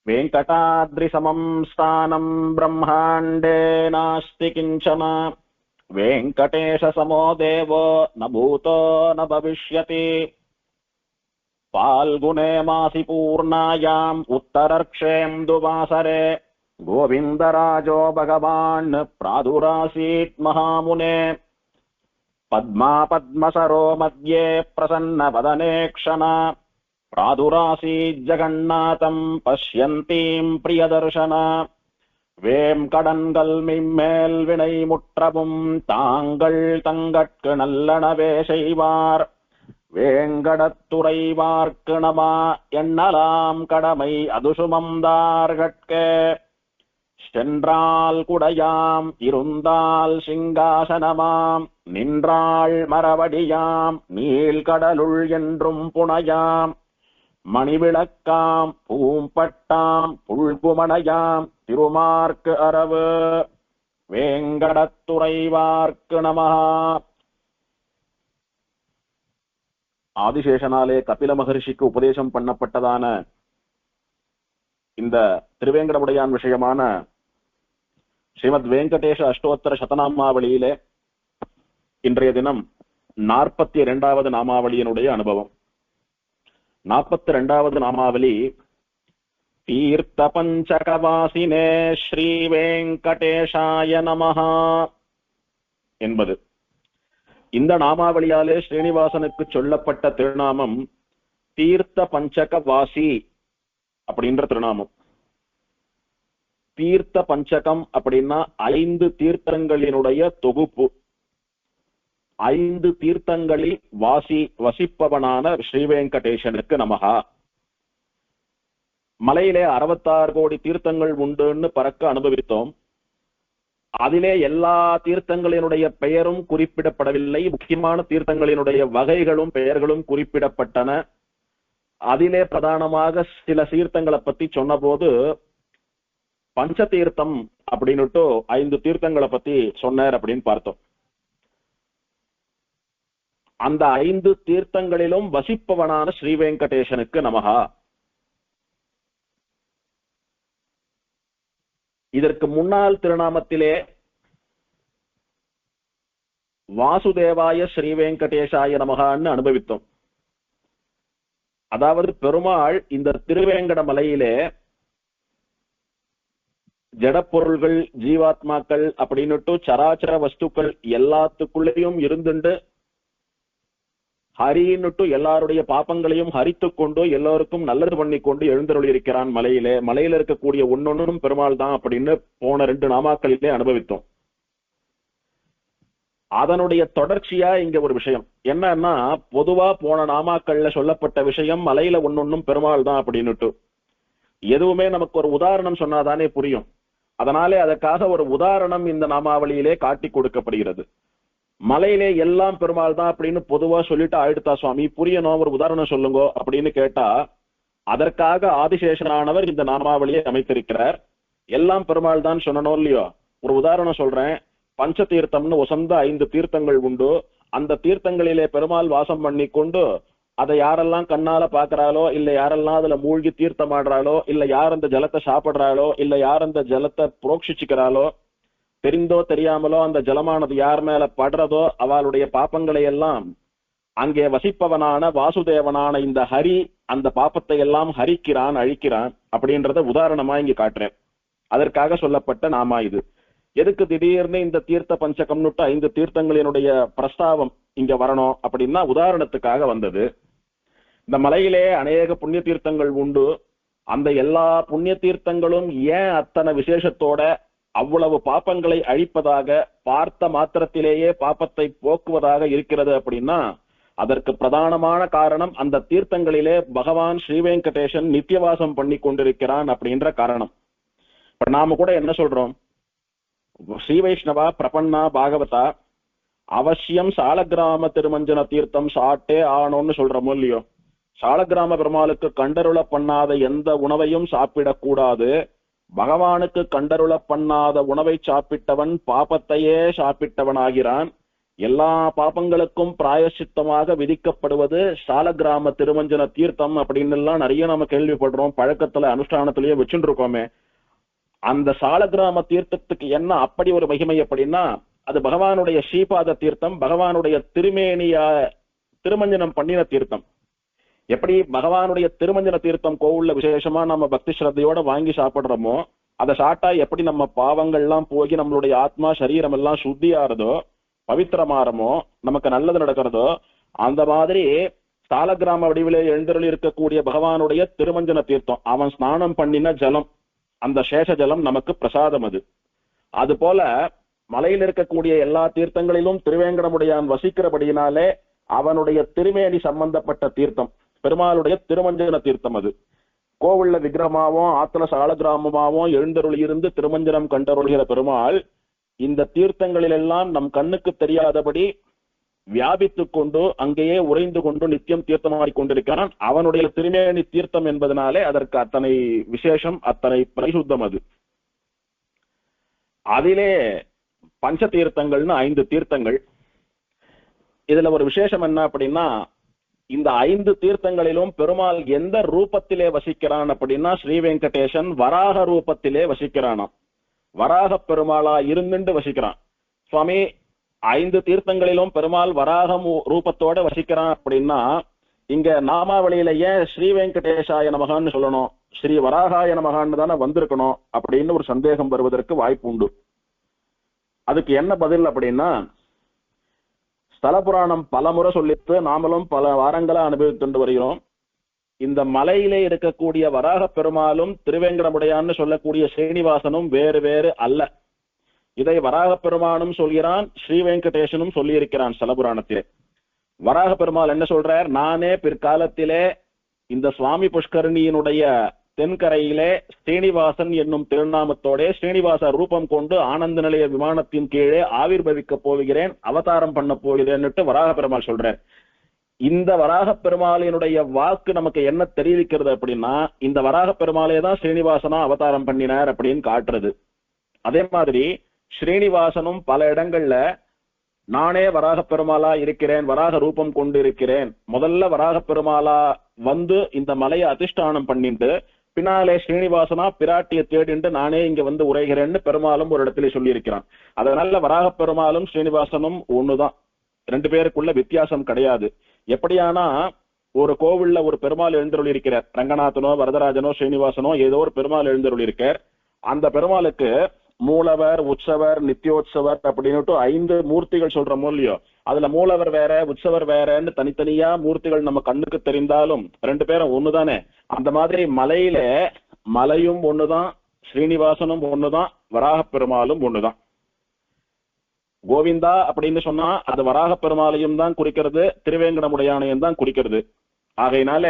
वेङ्कटाद्रिसमं स्थानं ब्रह्माण्डे नास्ति किञ्चन वेङ्कटेशसमो देवो न भूतो न भविष्यति। फाल्गुने मासि पूर्णायाम् उत्तरर्क्षेन्दुवासरे गोविन्दराजो भगवान् प्रादुरासीत् महामुने। पद्मा पद्मसरो मध्ये प्रसन्नवदने क्षण प्रादुरासीज्जगन्नाथम् पश्यन्तीम् प्रियदर्शन। வேம்கடன்கள் மிம்மேல் வினை முற்றவும் தாங்கள் தங்கட்கு நல்லனவே செய்வார் வேங்கடத்துறைவார்க்கு நம எண்ணலாம் கடமை அதுசுமந்தார்கட்கே சென்றால் குடையாம் இருந்தால் சிங்காசனமாம் நின்றாள் மரவடியாம் நீள்கடலுள் என்றும் புனையாம் மணிவிளக்காம் பூம்பட்டாம் புல்குமணையாம் திருமார்க்கு அரவு வேங்கடத்துறைவார்க்கு நமஹ. ஆதிசேஷனாலே கபில மகரிஷிக்கு உபதேசம் பண்ணப்பட்டதான இந்த திருவேங்கடமுடையான் விஷயமான ஸ்ரீமத் வெங்கடேஷ அஷ்டோத்தர சதநாமாவளியிலே இன்றைய தினம் 42வது நாமாவளியினுடைய அனுபவம். 42வது நாமாவளி தீர்த்த பஞ்சகவாசினே ஸ்ரீ வெங்கடேஷாய நமஹ என்பது. இந்த நாமாவளியாலே ஸ்ரீனிவாசனுக்கு சொல்லப்பட்ட திருநாமம் தீர்த்த பஞ்சகவாசி அப்படின்ற திருநாமம். தீர்த்த பஞ்சகம் அப்படின்னா 5 தீர்த்தங்களினுடைய தொகுப்பு. 5 தீர்த்தங்களில் வசிப்பவனான ஸ்ரீவேங்கடேசனுக்கு நமஹா. மலையிலே 66 கோடி தீர்த்தங்கள் உண்டுன்னு பறக்க அனுபவித்தோம். அதிலே எல்லா தீர்த்தங்களினுடைய பெயரும் குறிப்பிடப்படவில்லை. முக்கியமான தீர்த்தங்களினுடைய வகைகளும் பெயர்களும் குறிப்பிடப்பட்டன. அதிலே பிரதானமாக சில தீர்த்தங்களை பத்தி சொன்ன போது பஞ்ச தீர்த்தம் அப்படின்னுட்டு 5 தீர்த்தங்களை பத்தி சொன்னார் அப்படின்னு பார்த்தோம். அந்த 5 தீர்த்தங்களிலும் வசிப்பவனான ஸ்ரீவேங்கடேசனுக்கு நமஹா. இதற்கு முன்னாள் திருநாமத்திலே வாசுதேவாய ஸ்ரீவேங்கடேசாய நமகான்னு அனுபவித்தோம். அதாவது பெருமாள் இந்த திருவேங்கட மலையிலே ஜடப்பொருள்கள் ஜீவாத்மாக்கள் அப்படின்னுட்டு சராச்சர வஸ்துக்கள் எல்லாத்துக்குள்ளேயும் இருந்துண்டு ஹரின்னுட்டு எல்லாருடைய பாப்பங்களையும் ஹரித்து கொண்டு எல்லோருக்கும் நல்லது பண்ணி கொண்டு எழுந்தருளி இருக்கிறான் மலையிலே. மலையில இருக்கக்கூடிய ஒன்னொன்னும் பெருமாள் தான் அப்படின்னு போன 2 நாமாக்களிலே அனுபவித்தோம். அதனுடைய தொடர்ச்சியா இங்க ஒரு விஷயம் என்னன்னா, பொதுவா போன நாமாக்கள்ல சொல்லப்பட்ட விஷயம் மலையில ஒன்னொன்னும் பெருமாள் தான் அப்படின்னுட்டு எதுவுமே நமக்கு ஒரு உதாரணம் சொன்னாதானே புரியும். அதனாலே அதற்காக ஒரு உதாரணம் இந்த நாமாவளியிலே காட்டி கொடுக்கப்படுகிறது. மலையிலே எல்லாம் பெருமாள் தான் அப்படின்னு பொதுவா சொல்லிட்டு ஆயிடுத்தா சுவாமி, புரியணும், ஒரு உதாரணம் சொல்லுங்க அப்படின்னு கேட்டா அதற்காக ஆதிசேஷனானவர் இந்த நாமாவளியை அமைத்திருக்கிறார். எல்லாம் பெருமாள் தான் சொல்லணும் இல்லையோ. ஒரு உதாரணம் சொல்றேன். பஞ்ச தீர்த்தம்னு உசந்த 5 தீர்த்தங்கள் உண்டு. அந்த தீர்த்தங்களிலே பெருமாள் வாசம் பண்ணி கொண்டு அதை யாரெல்லாம் கண்ணால பாக்குறாளோ, இல்ல யாரெல்லாம் அதுல மூழ்கி தீர்த்தம் ஆடுறாளோ, இல்ல யார் அந்த ஜலத்தை சாப்பிடுறாளோ, இல்ல யார் அந்த ஜலத்தை புரோக்ஷிச்சுக்கிறாளோ, தெரிந்தோ தெரியாமலோ அந்த ஜலமானது யார் மேல படுறதோ அவளுடைய பாப்பங்களை எல்லாம் அங்கே வசிப்பவனான வாசுதேவனான இந்த ஹரி அந்த பாப்பத்தை எல்லாம் ஹரிக்கிறான், அழிக்கிறான் அப்படின்றத உதாரணமா இங்க காட்டுறேன். அதற்காக சொல்லப்பட்ட நாமா இது. எதுக்கு திடீர்னு இந்த தீர்த்த பஞ்சகம்னுட்டு 5 தீர்த்தங்களினுடைய பிரஸ்தாவம் இங்க வரணும் அப்படின்னா உதாரணத்துக்காக வந்தது. இந்த மலையிலே அநேக புண்ணிய தீர்த்தங்கள் உண்டு. அந்த எல்லா புண்ணிய தீர்த்தங்களும் ஏன் அத்தனை விசேஷத்தோட அவ்வளவு பாப்பங்களை அழிப்பதாக, பார்த்த மாத்திரத்திலேயே பாப்பத்தை போக்குவதாக இருக்கிறது அப்படின்னா அதற்கு பிரதானமான காரணம் அந்த தீர்த்தங்களிலே பகவான் ஸ்ரீவேங்கடேசன் நித்தியவாசம் பண்ணி கொண்டிருக்கிறான் அப்படின்ற காரணம். இப்ப நாம கூட என்ன சொல்றோம், ஸ்ரீ வைஷ்ணவா பிரபன்னா பாகவதா அவசியம் சாலக்கிராம திருமஞ்சன தீர்த்தம் சாட்டே ஆனோன்னு சொல்றோமோ இல்லையோ. சாலக்கிராம பெருமாளுக்கு கண்டருள பண்ணாத எந்த உணவையும் சாப்பிடக்கூடாது. பகவானுக்கு கண்டருள பண்ணாத உணவை சாப்பிட்டவன் பாபத்தையே சாப்பிட்டவன் ஆகிறான். எல்லா பாபங்களுக்கும் பிராயசித்தமாக விதிக்கப்படுவது சாலக்கிராம திருமஞ்சன தீர்த்தம் அப்படின்னு எல்லாம் நிறைய நம்ம கேள்விப்படுறோம், பழக்கத்துல அனுஷ்டானத்திலேயே வச்சுட்டு இருக்கோமே. அந்த சாலக்கிராம தீர்த்தத்துக்கு என்ன அப்படி ஒரு மகிமை அப்படின்னா, அது பகவானுடைய ஸ்ரீபாத தீர்த்தம், பகவானுடைய திருமேனியா திருமஞ்சனம் பண்ணின தீர்த்தம். எப்படி பகவானுடைய திருமஞ்சன தீர்த்தம் கோவில்ல விசேஷமா நம்ம பக்தி ஸ்ரத்தையோட வாங்கி சாப்பிடுறோமோ, அதை சாப்பிட்டா எப்படி நம்ம பாவங்கள்லாம் போகி நம்மளுடைய ஆத்மா சரீரம் எல்லாம் சுத்தியாறதோ, பவித்திரமாறமோ, நமக்கு நல்லது நடக்கிறதோ, அந்த மாதிரி சாலக்கிராம வடிவிலே எழுந்தருளி இருக்கக்கூடிய பகவானுடைய திருமஞ்சன தீர்த்தம், அவன் ஸ்நானம் பண்ணின ஜலம், அந்த சேஷ ஜலம் நமக்கு பிரசாதம். அது போல மலையில் இருக்கக்கூடிய எல்லா தீர்த்தங்களிலும் திருவேங்கடமுடையான் வசிக்கிறபடியினாலே அவனுடைய திருமேனி சம்பந்தப்பட்ட தீர்த்தம் பெருமாளுடைய திருமஞ்சன தீர்த்தம். அது கோவில்ல விக்கிரமாவும் ஆத்துல சாலக்கிராமமாவும் எழுந்தருளி இருந்து திருமஞ்சனம் கண்டருள்கிற பெருமாள் இந்த தீர்த்தங்களிலெல்லாம் நம் கண்ணுக்கு தெரியாதபடி வியாபித்துக் கொண்டு அங்கேயே உறைந்து கொண்டு நித்தியம் தீர்த்தமாடி கொண்டிருக்கிறான். அவனுடைய திருமேனி தீர்த்தம் என்பதனாலே அதற்கு அத்தனை விசேஷம், அத்தனை பரிசுத்தம். அது அதிலே பஞ்ச தீர்த்தங்கள்னு 5 தீர்த்தங்கள். இதுல ஒரு விசேஷம் என்ன அப்படின்னா, இந்த 5 தீர்த்தங்களிலும் பெருமாள் எந்த ரூபத்திலே வசிக்கிறான் அப்படின்னா, ஸ்ரீ வெங்கடேசன் வராக ரூபத்திலே வசிக்கிறானாம். வராக பெருமாளா இருந்துட்டு வசிக்கிறான் சுவாமி. 5 தீர்த்தங்களிலும் பெருமாள் வராகம் ரூபத்தோட வசிக்கிறான் அப்படின்னா, இங்க நாமாவளியில ஏன் ஸ்ரீ வெங்கடேசாய நமகான்னு சொல்லணும், ஸ்ரீ வராகாய நமகான்னு தானே வந்திருக்கணும் அப்படின்னு ஒரு சந்தேகம் வருவதற்கு வாய்ப்பு உண்டு. அதுக்கு என்ன பதில் அப்படின்னா, ஸ்தல புராணம் பல முறை சொல்லிட்டு நாமளும் பல வாரங்களா அனுபவித்து வருகிறோம். இந்த மலையிலே இருக்கக்கூடிய வராக பெருமாளும் திருவேங்கடமுடையான்னு சொல்லக்கூடிய ஸ்ரீனிவாசனும் வேறு வேறு அல்ல. இதை வராக பெருமானும் சொல்கிறான், ஸ்ரீ வெங்கடேசனும் சொல்லி இருக்கிறான் ஸ்தல புராணத்திலே. வராக பெருமாள் என்ன சொல்றார், நானே பிற்காலத்திலே இந்த சுவாமி புஷ்கரணியினுடைய தென்கரையிலே ஸ்ரீனிவாசன் என்னும் திருநாமத்தோட ஸ்ரீனிவாச ரூபம் கொண்டு ஆனந்த நிலைய விமானத்தின் கீழே ஆவிர்பவிக்க போகிறேன், அவதாரம் பண்ண போகிறேன்னுட்டு வராக பெருமாள் சொல்றார். இந்த வராக பெருமாளினுடைய வாக்கு நமக்கு என்ன தெரிவிக்கிறது அப்படின்னா, இந்த வராக பெருமாளே தான் ஸ்ரீனிவாசனா அவதாரம் பண்ணினார் அப்படின்னு காட்டுறது. அதே மாதிரி ஸ்ரீனிவாசனும் பல இடங்கள்ல நானே வராக பெருமாளா இருக்கிறேன், வராக ரூபம் கொண்டு இருக்கிறேன், முதல்ல வராக பெருமாளா வந்து இந்த மலையை அதிஷ்டானம் பண்ணிட்டு பின்னாலே ஸ்ரீனிவாசனா பிராட்டியை தேடிண்டு நானே இங்க வந்து உரைகிறேன்னு பெருமாளும் ஒரு இடத்துல சொல்லி இருக்கிறான். அதனால வராக பெருமாளும் ஸ்ரீனிவாசனும் ஒண்ணுதான், 2 பேருக்குள்ள வித்தியாசம் கிடையாது. எப்படியானா ஒரு கோவில்ல ஒரு பெருமாள் எழுந்தருள் இருக்கிறார், ரங்கநாதனோ வரதராஜனோ ஸ்ரீனிவாசனோ ஏதோ ஒரு பெருமாள் எழுந்தருள் இருக்கார். அந்த பெருமாளுக்கு மூலவர் உற்சவர் நித்தியோத்சவர் அப்படின்னுட்டு 5 மூர்த்திகள் சொல்றோமோ இல்லையோ, அதுல மூலவர் வேற உற்சவர் வேறன்னு தனித்தனியா மூர்த்திகள் நம்ம கண்ணுக்கு தெரிந்தாலும் 2 பேரும் ஒண்ணுதானே. அந்த மாதிரி மலையில மலையும் ஒண்ணுதான், ஸ்ரீனிவாசனும் ஒண்ணுதான், வராக பெருமாளும் ஒண்ணுதான். கோவிந்தா அப்படின்னு சொன்னா அது வராக பெருமாளையும் தான் குறிக்கிறது, திருவேங்கடமுடையானையும் தான் குறிக்கிறது. ஆகையினால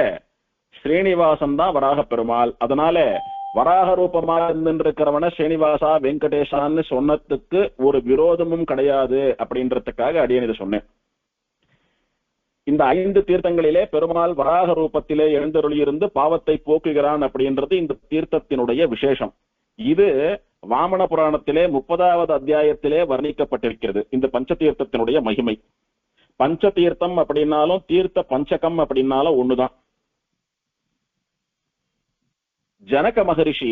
ஸ்ரீனிவாசன் தான் வராக பெருமாள். அதனால வராக ரூபமா இருந்திருக்கிறவன ஸ்ரீனிவாசா வெங்கடேசான்னு சொன்னதுக்கு ஒரு விரோதமும் கிடையாது அப்படின்றதுக்காக அடியேன் இதை சொன்னேன். இந்த 5 தீர்த்தங்களிலே பெருமாள் வராக ரூபத்திலே எழுந்தருளியிருந்து பாவத்தை போக்குகிறான் அப்படின்றது இந்த தீர்த்தத்தினுடைய விசேஷம். இது வாமன புராணத்திலே 30வது அத்தியாயத்திலே வர்ணிக்கப்பட்டிருக்கிறது இந்த பஞ்ச தீர்த்தத்தினுடைய மகிமை. பஞ்ச தீர்த்தம் அப்படின்னாலும் தீர்த்த பஞ்சகம் அப்படின்னாலும் ஒண்ணுதான். ஜனக மகரிஷி,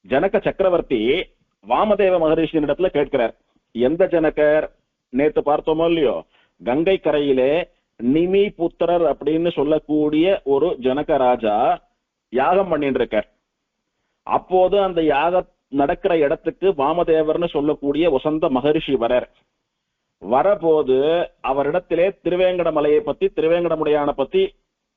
ஜனக சக்கரவர்த்தி வாமதேவ மகரிஷியின் இடத்துல கேட்கிறார். எந்த ஜனகர்? நேத்து பார்த்தோமோ இல்லையோ, கங்கை கரையிலே நிமி புத்திரர் அப்படின்னு சொல்லக்கூடிய ஒரு ஜனக ராஜா யாகம் பண்ணிட்டு இருக்கார். அப்போது அந்த யாகம் நடக்கிற இடத்துக்கு வாமதேவர்னு சொல்லக்கூடிய வசந்த மகரிஷி வரபோது அவரிடத்திலே திருவேங்கடமலையை பத்தி திருவேங்கடமுடையான பத்தி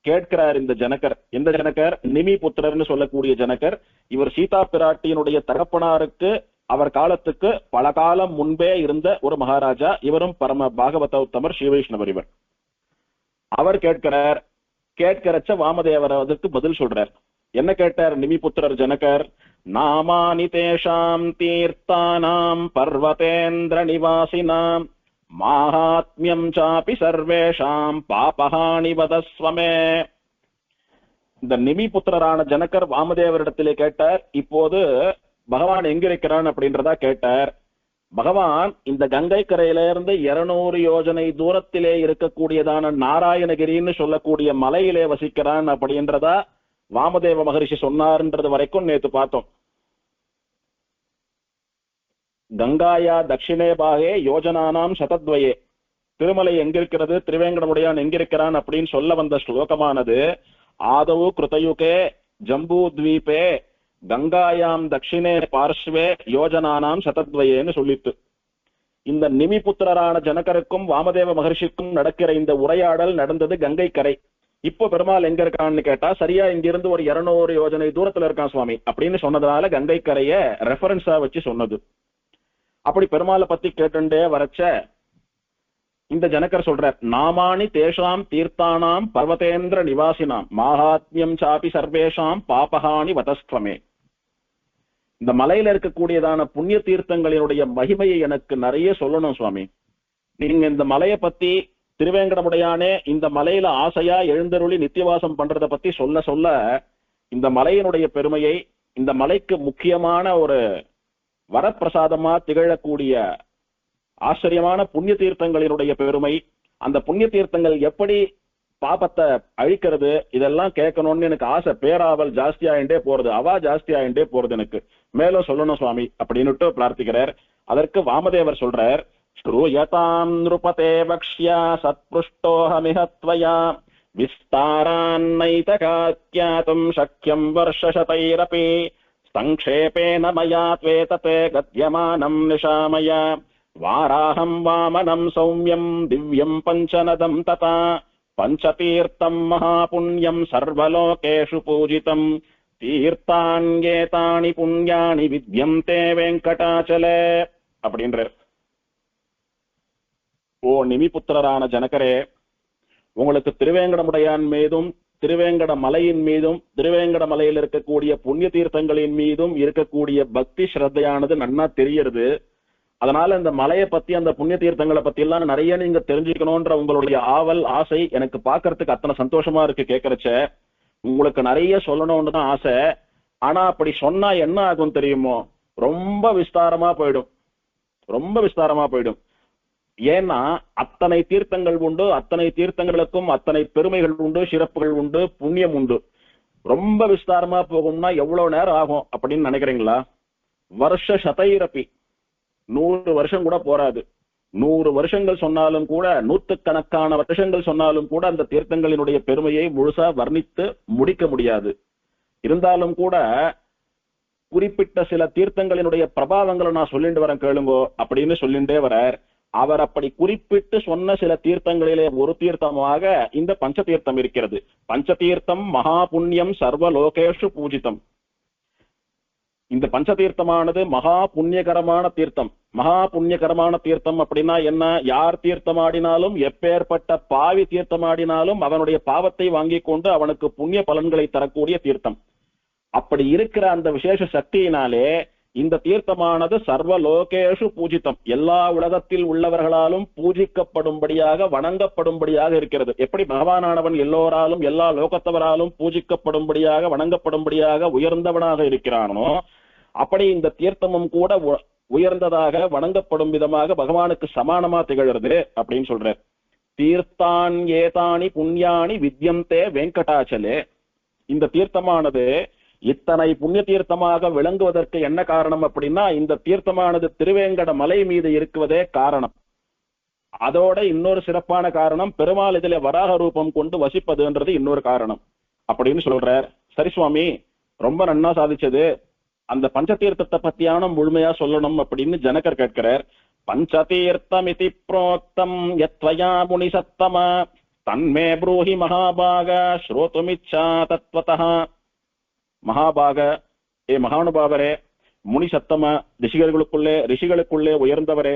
கேட்கிறார் இந்த ஜனகர். எந்த ஜனகர்? நிமி புத்திரர்னு சொல்லக்கூடிய ஜனகர். இவர் சீதா பிராட்டியினுடைய தகப்பனாருக்கு அவர் காலத்துக்கு பல காலம் முன்பே இருந்த ஒரு மகாராஜா. இவரும் பரம பாகவத உத்தமர், ஸ்ரீ வைஷ்ணவர். இவர் அவர் கேட்கிறார். கேட்கிறச்ச வாமதேவர் அதுக்கு பதில் சொல்றார். என்ன கேட்டார் நிமி புத்திரர் ஜனகர்? நாமானி தேஷாம் தீர்த்தானாம் பர்வதேந்திர நிவாசினாம் மாஹாத்மியம் சாபி சர்வேஷாம் பாபஹானி வதஸ்வமே. இந்த நிமி புத்திரரான ஜனகர் வாமதேவரிடத்திலே கேட்டார். இப்போது பகவான் எங்க இருக்கிறான் அப்படின்றதா கேட்டார். பகவான் இந்த கங்கை கரையிலிருந்து 200 யோஜனை தூரத்திலே இருக்கக்கூடியதான நாராயணகிரின்னு சொல்லக்கூடிய மலையிலே வசிக்கிறான் அப்படின்றதா வாமதேவ மகரிஷி சொன்னார்ன்றது வரைக்கும் நேத்து பார்த்தோம். கங்காயா தட்சிணே பாகே யோஜனானாம் சதத்வயே, திருமலை எங்கிருக்கிறது, திருவேங்கடமுடையான் எங்கிருக்கிறான் அப்படின்னு சொல்ல வந்த ஸ்லோகமானது ஆதவு கிருதயுகே ஜம்பூ த்வீபே கங்காயாம் தட்சிணே பார்ஸ்வே யோஜனானாம் சதத்வயேன்னு சொல்லிட்டு, இந்த நிமிபுத்திரரான ஜனகருக்கும் வாமதேவ மகர்ஷிக்கும் நடக்கிற இந்த உரையாடல் நடந்தது கங்கை கரை. இப்போ பெருமாள் எங்க இருக்கான்னு கேட்டா, சரியா இங்கிருந்து ஒரு 200 யோஜனை தூரத்துல இருக்கான் சுவாமி அப்படின்னு சொன்னதுனால கங்கை கரைய ரெஃபரன்ஸா வச்சு சொன்னது. அப்படி பெருமாளை பத்தி கேட்டுண்டே வரச்ச இந்த ஜனகர் சொல்றார், நாமானி தேஷாம் தீர்த்தானாம் பர்வதேந்திர நிவாசினாம் மாஹாத்மியம் சாபி சர்வேஷாம் பாபஹானி வதஸ்துவமே. இந்த மலையில இருக்கக்கூடியதான புண்ணிய தீர்த்தங்களினுடைய மகிமையை எனக்கு நிறைய சொல்லணும் சுவாமி. நீங்க இந்த மலையை பத்தி, திருவேங்கடமுடையானே இந்த மலையில ஆசையா எழுந்தருளி நித்தியவாசம் பண்றதை பத்தி சொல்ல சொல்ல இந்த மலையினுடைய பெருமையை, இந்த மலைக்கு முக்கியமான ஒரு வரப்பிரசாதமா திகழக்கூடிய ஆச்சரியமான புண்ணிய தீர்த்தங்களினுடைய பெருமை, அந்த புண்ணிய தீர்த்தங்கள் எப்படி பாபத்தை அழிக்கிறது, இதெல்லாம் கேட்கணும்னு எனக்கு ஆசை, பேராவல் ஜாஸ்தி ஆயிண்டே போறது, அவா ஜாஸ்தி ஆயிண்டே போறது, எனக்கு மேலும் சொல்லணும் சுவாமி அப்படின்னுட்டு பிரார்த்திக்கிறார். அதற்கு வாமதேவர் சொல்றார், ஸ்ரூயதாம் நிருபதே வக்ஷ்யா சத்புஷ்டோஹமிஹத்வயா விஸ்தாரான்னைதகாத்யாதும் சக்யம் வர்ஷசதைரபி சங்கேபேன மயா த்வேததே கத்யமானம் நிஷாமய வாராஹம் வாமனம் சௌம்யம் திவ்யம் பஞ்சநதம் ததா பஞ்சதீர்த்தம் மகாபுண்யம் சர்வலோகேஷு பூஜிதம் தீர்த்தான்யேதானி புண்யானி வித்யந்தே வெங்கடாச்சலே அப்படின்றார். ஓ நிமிபுத்திரரான ஜனகரே, உங்களுக்கு திருவேங்கடமுடையான் மீதும் திருவேங்கட மலையின் மீதும் திருவேங்கட மலையில் இருக்கக்கூடிய புண்ணிய தீர்த்தங்களின் மீதும் இருக்கக்கூடிய பக்தி ஸ்ரத்தையானது நன்னா தெரியறது. அதனால இந்த மலையை பத்தி, அந்த புண்ணிய தீர்த்தங்களை பத்தி எல்லாம் நிறைய நீங்க தெரிஞ்சுக்கணும்ன்ற உங்களுடைய ஆவல் ஆசை எனக்கு பாக்குறதுக்கு அத்தனை சந்தோஷமா இருக்கு. கேட்கறச்ச உங்களுக்கு நிறைய சொல்லணும்னு தான் ஆசை. ஆனா அப்படி சொன்னா என்ன ஆகும் தெரியுமோ, ரொம்ப விஸ்தாரமா போயிடும், ரொம்ப விஸ்தாரமா போயிடும். ஏன்னா அத்தனை தீர்த்தங்கள் உண்டு, அத்தனை தீர்த்தங்களுக்கும் அத்தனை பெருமைகள் உண்டு, சிறப்புகள் உண்டு, புண்ணியம் உண்டு. ரொம்ப விஸ்தாரமா போகும்னா எவ்வளவு நேரம் ஆகும் அப்படின்னு நினைக்கிறீங்களா? வருஷ சதைரப்பி, 100 வருஷம் கூட போராது. 100 வருஷங்கள் சொன்னாலும் கூட, 100கணக்கான வருஷங்கள் சொன்னாலும் கூட அந்த தீர்த்தங்களினுடைய பெருமையை முழுசா வர்ணித்து முடிக்க முடியாது. இருந்தாலும் கூட குறிப்பிட்ட சில தீர்த்தங்களினுடைய பிரபாவங்களை நான் சொல்லிட்டு வரேன் கேளுங்கோ அப்படின்னு சொல்லிட்டே வரார். அவர் அப்படி குறிப்பிட்டு சொன்ன சில தீர்த்தங்களிலே ஒரு தீர்த்தமாக இந்த பஞ்சதீர்த்தம் இருக்கிறது. பஞ்சதீர்த்தம் மகா புண்ணியம் சர்வலோகேஷு பூஜிதம். இந்த பஞ்சதீர்த்தமானது மகா புண்ணியகரமான தீர்த்தம். மகா புண்ணியகரமான தீர்த்தம் அப்படின்னா என்ன? யார் தீர்த்தமாடினாலும், எப்பேற்பட்ட பாவி தீர்த்தமாடினாலும் அவனுடைய பாவத்தை வாங்கி கொண்டு அவனுக்கு புண்ணிய பலன்களை தரக்கூடிய தீர்த்தம். அப்படி இருக்கிற அந்த விசேஷ சக்தியினாலே இந்த தீர்த்தமானது சர்வலோகேஷு பூஜித்தம், எல்லா உலகத்தில் உள்ளவர்களாலும் பூஜிக்கப்படும்படியாக வணங்கப்படும்படியாக இருக்கிறது. எப்படி பகவானானவன் எல்லோராலும் எல்லா லோகத்தவராலும் பூஜிக்கப்படும்படியாக வணங்கப்படும்படியாக உயர்ந்தவனாக இருக்கிறானோ, அப்படி இந்த தீர்த்தமும் கூட உயர்ந்ததாக வணங்கப்படும் விதமாக பகவானுக்கு சமானமா திகழ்றது அப்படின்னு சொல்றார். தீர்த்தான் ஏதானி புண்ணியானி வித்யந்தே வெங்கடாச்சலே. இந்த தீர்த்தமானது இத்தனை புண்ணிய தீர்த்தமாக விளங்குவதற்கு என்ன காரணம் அப்படின்னா, இந்த தீர்த்தமானது திருவேங்கட மலை மீது இருக்குவதே காரணம். அதோட இன்னொரு சிறப்பான காரணம், பெருமாள் இதிலே வராக ரூபம் கொண்டு வசிப்பதுன்றது இன்னொரு காரணம் அப்படின்னு சொல்றார். சரி சுவாமி, ரொம்ப நன்னா சாதிச்சது. அந்த பஞ்சதீர்த்தத்தை பத்தியான முழுமையா சொல்லணும் அப்படின்னு ஜனகர் கேட்கிறார். பஞ்சதீர்த்தமிதி புரோக்தம் யத்வயா முனி சத்தம தன்மே ப்ரூஹி மகாபாக ஸ்ரோதுமிச்சா தத்வதः. மகாபாக, ஏ மகானுபாவரே, முனி சத்தம, ரிஷிகளுக்குள்ளே உயர்ந்தவரே,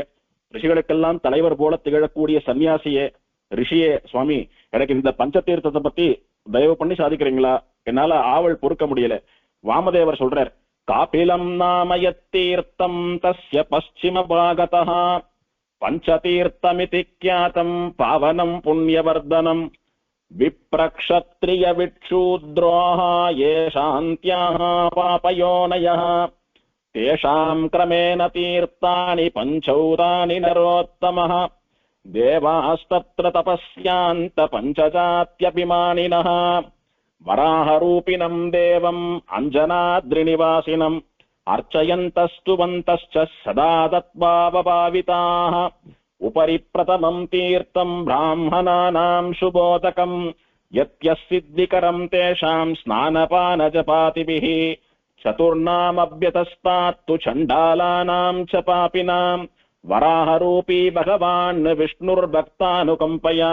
ரிஷிகளுக்கெல்லாம் தலைவர் போல திகழக்கூடிய சன்னியாசியே, ரிஷியே, சுவாமி எனக்கு இந்த பஞ்சதீர்த்தத்தை பத்தி தயவு பண்ணி சாதிக்கிறீங்களா? என்னால ஆவல் பொறுக்க முடியல. வாமதேவர் சொல்றார், காபிலம் நாமயத்தீர்த்தம் தஸ்ய பশ্চিಮ பாகதः பஞ்சதீர்த்தமிதி க்யாதம் பாவனம் புண்ணியவர்தனம் விப்ரக்ஷத்ரிய விட்சூத்ரோஹ ஏ சாந்த்யாஹ பாபயோனயः தேஷாம் கிரமேண தீர்த்தானி பஞ்சௌதானி நரோத்தமः தேவாஸ்தத்ர தபஸ்யாந்த பஞ்சஜாத்யபிமானினः வராஹரூபிணம் தேவம் அஞ்சனாத்ரிநிவாசினம் அர்ச்சயந்தஸ்துவந்தஸ்ச சதா தத்பாவபாவிதாः உபரி பிரதமம் தீர்த்தம் பிராமணானாம் சுபோதகம் யத்யஸ்ஸித்விகரம் தேஷாம் ஸ்நானபானஜபாதிபிः சதுர்நாமப்யதஸ்தாத்து சண்டாலானாம் ச பாபினாம் வராஹரூபீ பகவான் விஷ்ணுர்பக்தானுகம்பயா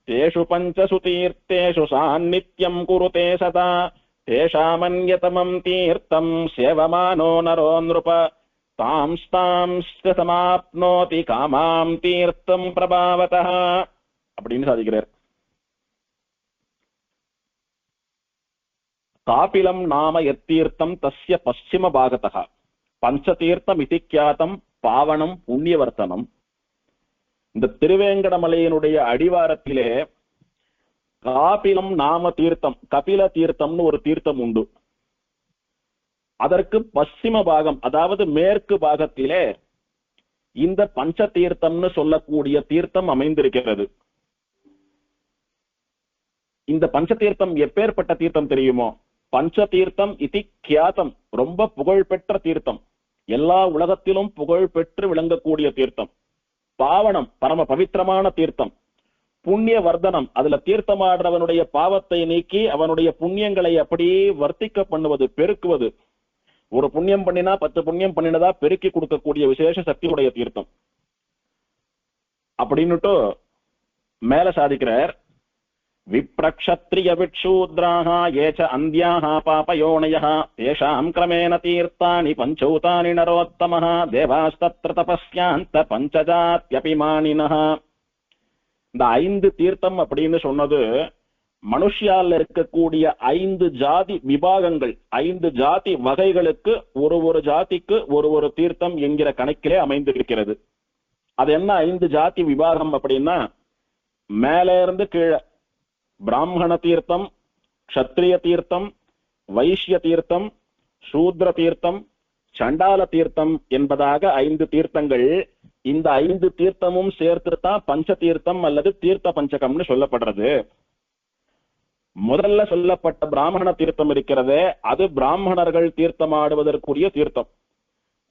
தேஷு பஞ்சசு தீர்த்தேஷு சாநித்யம் குருதே சதா தேஷாமன்யதமம் தீர்த்தம் சேவமானோ நரோ நிருப தாம்ஸ்தாம்ஸ்த சமாப்னோதி காமாம் தீர்த்தம் பிரபாவதः அப்படின்னு சாதிக்கிறார். காபிலம் நாம எத்தீர்த்தம் தஸ்ய பশ্চিம பாகதः பஞ்சதீர்த்தம் இதி க்யாதம் பாவனம் புண்ணியவர்த்தனம். இந்த திருவேங்கடமலையினுடைய அடிவாரத்திலே காபிலம் நாம தீர்த்தம், கபில தீர்த்தம்னு ஒரு தீர்த்தம் உண்டு. அதற்கு பশ্চিம பாகம், அதாவது மேற்கு பாகத்திலே இந்த பஞ்ச தீர்த்தம்னு சொல்லக்கூடிய தீர்த்தம் அமைந்திருக்கிறது. இந்த பஞ்ச தீர்த்தம் எப்பேற்பட்ட தீர்த்தம் தெரியுமோ? பஞ்ச தீர்த்தம் இதி க்யாதம், ரொம்ப புகழ்பெற்ற தீர்த்தம், எல்லா உலகத்திலும் புகழ் பெற்று விளங்கக்கூடிய தீர்த்தம். பாவனம், பரம பவித்திரமான தீர்த்தம். புண்ணிய வர்தனம், அதுல தீர்த்தமாடுறவனுடைய பாவத்தை நீக்கி அவனுடைய புண்ணியங்களை அப்படியே வர்த்திக்க பண்ணுவது, பெருக்குவது. ஒரு புண்ணியம் பண்ணினா 10 புண்ணியம் பண்ணினதா பெருக்கி கொடுக்கக்கூடிய விசேஷ சக்தியுடைய தீர்த்தம் அப்படின்னுட்டு மேல சாதிக்கிறார். விப்ரக்ஷத்ரிய விட்சூத்ராஹ ஏச அந்த்யாஹ பாபயோனயஹ தேஷாம் கிரமேண தீர்த்தானி பஞ்சௌதானி நரோத்தமஹ தேவாஸ்தத்ர தபஸ்யாந்த பஞ்சஜாத்யபிமானினஹ. இந்த 5 தீர்த்தம் அப்படின்னு சொன்னது மனுஷியால இருக்கக்கூடிய 5 ஜாதி விபாகங்கள், 5 ஜாதி வகைகளுக்கு ஒரு ஜாதிக்கு ஒரு தீர்த்தம் என்கிற கணக்கிலே அமைந்திருக்கிறது. அது என்ன 5 ஜாதி விபாகம் அப்படின்னா, மேல இருந்து கீழே பிராமண தீர்த்தம், க்ஷத்ரிய தீர்த்தம், வைஷ்ய தீர்த்தம், சூத்ர தீர்த்தம், சண்டால தீர்த்தம் என்பதாக 5 தீர்த்தங்கள். இந்த 5 தீர்த்தமும் சேர்த்துதான் பஞ்ச தீர்த்தம் அல்லது தீர்த்த பஞ்சகம்னு சொல்லப்படுறது. முதல்ல சொல்லப்பட்ட பிராமண தீர்த்தம் இருக்கிறதே, அது பிராமணர்கள் தீர்த்தமாடுவதற்குரிய தீர்த்தம்.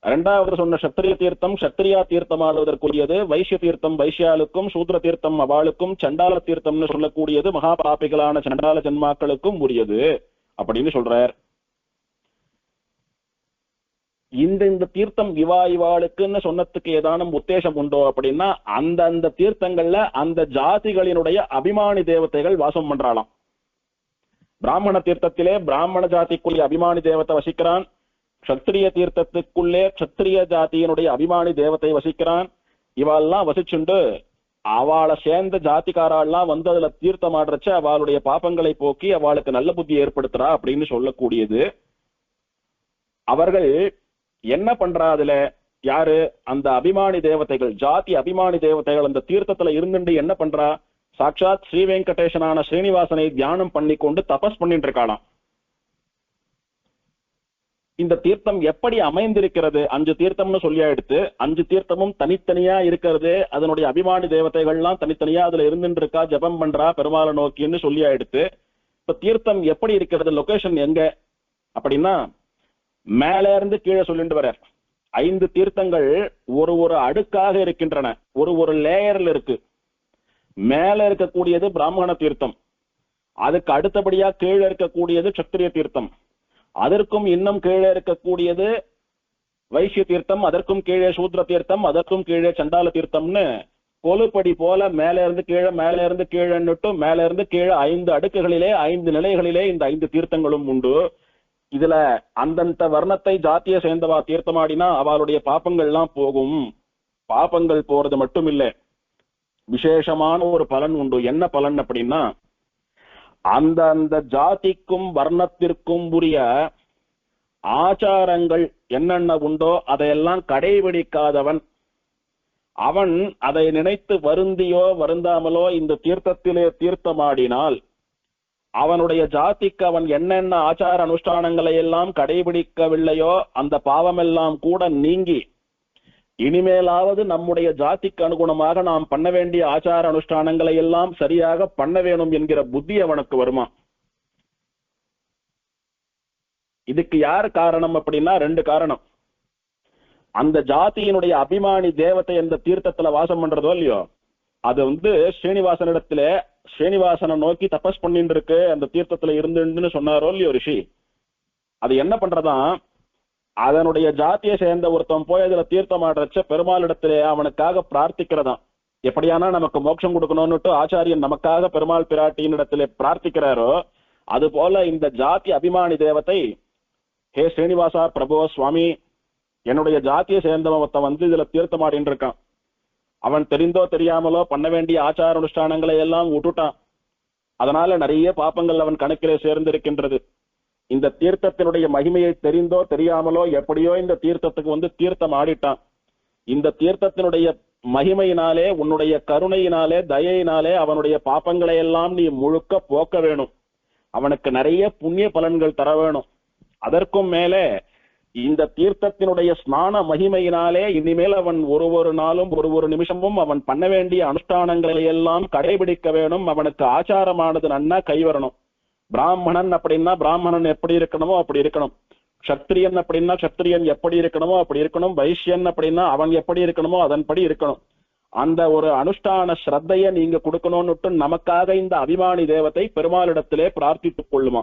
இரண்டாவது சொன்ன சத்திரிய தீர்த்தம் சத்திரியா தீர்த்தமாடுவதற்குரியது. வைஷ்ய தீர்த்தம் வைஷ்யாளுக்கும், சூத்ர தீர்த்தம் அவளுக்கும், சண்டால தீர்த்தம்னு சொல்லக்கூடியது மகா பாபிகளான சண்டால ஜன்மாக்களுக்கும் உரியது அப்படின்னு சொல்றார். இந்த தீர்த்தம் இவாளுக்குன்னு சொன்னதுக்கு ஏதானும் உத்தேசம் உண்டோ அப்படின்னா, அந்த தீர்த்தங்கள்ல அந்த ஜாதிகளினுடைய அபிமானி தேவதைகள் வாசம் பண்றாளாம். பிராமண தீர்த்தத்திலே பிராமண ஜாதிக்குள்ளே அபிமானி தேவத்தை வசிக்கிறான். க்ஷத்ரிய தீர்த்தத்துக்குள்ளே க்ஷத்ரிய ஜாதியினுடைய அபிமானி தேவத்தை வசிக்கிறான். இவாள்லாம் வசிச்சுண்டு அவளை சேர்ந்த ஜாதிக்காரெல்லாம் வந்து அதுல தீர்த்தம் ஆடுறச்ச அவளுடைய பாப்பங்களை போக்கி அவளுக்கு நல்ல புத்தி ஏற்படுத்துறா அப்படின்னு சொல்லக்கூடியது. அவர்கள் என்ன பண்றா அதுல? யாரு? அந்த அபிமானி தேவதைகள், ஜாதி அபிமானி தேவதைகள் அந்த தீர்த்தத்துல இருந்துட்டு என்ன பண்றா? சாட்சாத் ஸ்ரீ வெங்கடேசனான ஸ்ரீனிவாசனை தியானம் பண்ணி கொண்டு தபஸ் பண்ணிட்டு இருக்காளாம். இந்த தீர்த்தம் எப்படி அமைந்திருக்கிறது? 5 தீர்த்தம்னு சொல்லியா எடுத்து 5 தீர்த்தமும் தனித்தனியா இருக்கிறது. அதனுடைய அபிமானி தேவதைகள்லாம் தனித்தனியா அதுல இருந்துட்டு இருக்கா, ஜபம் பண்றா பெருமாளை நோக்கின்னு சொல்லியா எடுத்து. இப்ப தீர்த்தம் எப்படி இருக்கிறது, லொகேஷன் எங்க அப்படின்னா, மேல இருந்து கீழே சொல்லிட்டு வர 5 தீர்த்தங்கள் ஒரு அடுக்காக இருக்கின்றன, ஒரு லேயர்ல இருக்கு. மேல இருக்கக்கூடியது பிராமண தீர்த்தம், அதுக்கு அடுத்தபடியா கீழே இருக்கக்கூடியது சத்திரிய தீர்த்தம், அதற்கும் இன்னும் கீழே இருக்கக்கூடியது வைஷ்ய தீர்த்தம், அதற்கும் கீழே சூத்ர தீர்த்தம், அதற்கும் கீழே சண்டால தீர்த்தம்னு கொலுப்படி போல மேல இருந்து கீழே மேல இருந்து கீழேன்னுட்டு மேல இருந்து கீழே 5 அடுக்குகளிலே 5 நிலைகளிலே இந்த 5 தீர்த்தங்களும் உண்டு. இதுல அந்தந்த வர்ணத்தை ஜாத்திய சேர்ந்தவா தீர்த்தமாடினா அவளுடைய பாப்பங்கள்லாம் போகும். பாப்பங்கள் போறது மட்டும் இல்லை, விசேஷமான ஒரு பலன் உண்டு. என்ன பலன் அப்படின்னா, அந்த ஜாதிக்கும் வர்ணத்திற்கும் உரிய ஆச்சாரங்கள் என்னென்ன உண்டோ அதையெல்லாம் கடைபிடிக்காதவன், அவன் அதை நினைத்து வருந்தியோ வருந்தாமலோ இந்த தீர்த்தத்திலே தீர்த்தமாடினால் அவனுடைய ஜாதிக்கு அவன் என்னென்ன ஆச்சார அனுஷ்டானங்களை எல்லாம் கடைபிடிக்கவில்லையோ அந்த பாவமெல்லாம் கூட நீங்கி இனிமேலாவது நம்முடைய ஜாதிக்கு அனுகுணமாக நாம் பண்ண வேண்டிய ஆச்சார அனுஷ்டானங்களை எல்லாம் சரியாக பண்ண வேணும் என்கிற புத்தி அவனுக்கு வருமா. இதுக்கு யார் காரணம் அப்படின்னா ரெண்டு காரணம். அந்த ஜாதியினுடைய அபிமானி தேவத்தை எந்த தீர்த்தத்துல வாசம் பண்றதோ இல்லையோ, அது ஸ்ரீனிவாசனிடத்துல ஸ்ரீனிவாசனை நோக்கி தபஸ் பண்ணிட்டு இருக்கு, அந்த தீர்த்தத்துல இருந்துன்னு சொன்னாரோ இல்லையோ ரிஷி. அது என்ன பண்றதா, அதனுடைய ஜாத்தியை சேர்ந்த ஒருத்தன் போய் அதுல தீர்த்தம் ஆடுறச்ச பெருமாளிடத்திலே அவனுக்காக பிரார்த்திக்கிறதாம். எப்படியானா நமக்கு மோட்சம் கொடுக்கணும்னுட்டு ஆச்சாரியன் நமக்காக பெருமாள் பிராட்டியின் இடத்திலே பிரார்த்திக்கிறாரோ, அது போல இந்த ஜாதி அபிமானி தேவத்தை, ஹே ஸ்ரீனிவாசா பிரபு சுவாமி, என்னுடைய ஜாத்தியை சேர்ந்தவன் இதுல தீர்த்தம் ஆடின்னு இருக்கான், அவன் தெரிந்தோ தெரியாமலோ பண்ண வேண்டிய ஆச்சார அனுஷ்டானங்களை எல்லாம் விட்டுட்டான், அதனால நிறைய பாப்பங்கள் அவன் கணக்கிலே சேர்ந்திருக்கின்றது. இந்த தீர்த்தத்தினுடைய மகிமையை தெரிந்தோ தெரியாமலோ எப்படியோ இந்த தீர்த்தத்துக்கு தீர்த்தம் ஆடிட்டான். இந்த தீர்த்தத்தினுடைய மகிமையினாலே, உன்னுடைய கருணையினாலே, தயையினாலே அவனுடைய பாப்பங்களை எல்லாம் நீ முழுக்க போக்க வேணும், அவனுக்கு நிறைய புண்ணிய பலன்கள் தர வேணும். அதற்கும் மேலே இந்த தீர்த்தத்தினுடைய ஸ்நான மகிமையினாலே இனிமேல் அவன் ஒரு நாளும் ஒரு நிமிஷமும் அவன் பண்ண வேண்டிய அனுஷ்டானங்களை எல்லாம் கடைபிடிக்க வேணும், அவனுக்கு ஆச்சாரமானது நன்னா கைவரணும். பிராமணன் அப்படின்னா பிராமணன் எப்படி இருக்கணுமோ அப்படி இருக்கணும், க்ஷத்ரியன் அப்படின்னா க்ஷத்ரியன் எப்படி இருக்கணுமோ அப்படி இருக்கணும், வைஷ்யன் அப்படின்னா அவன் எப்படி இருக்கணுமோ அதன்படி இருக்கணும். அந்த ஒரு அனுஷ்டான ஸ்ரத்தைய நீங்க கொடுக்கணும்னுட்டு நமக்காக இந்த அபிமானி தேவத்தை பெருமாளிடத்திலே பிரார்த்தித்துக் கொள்ளுமா.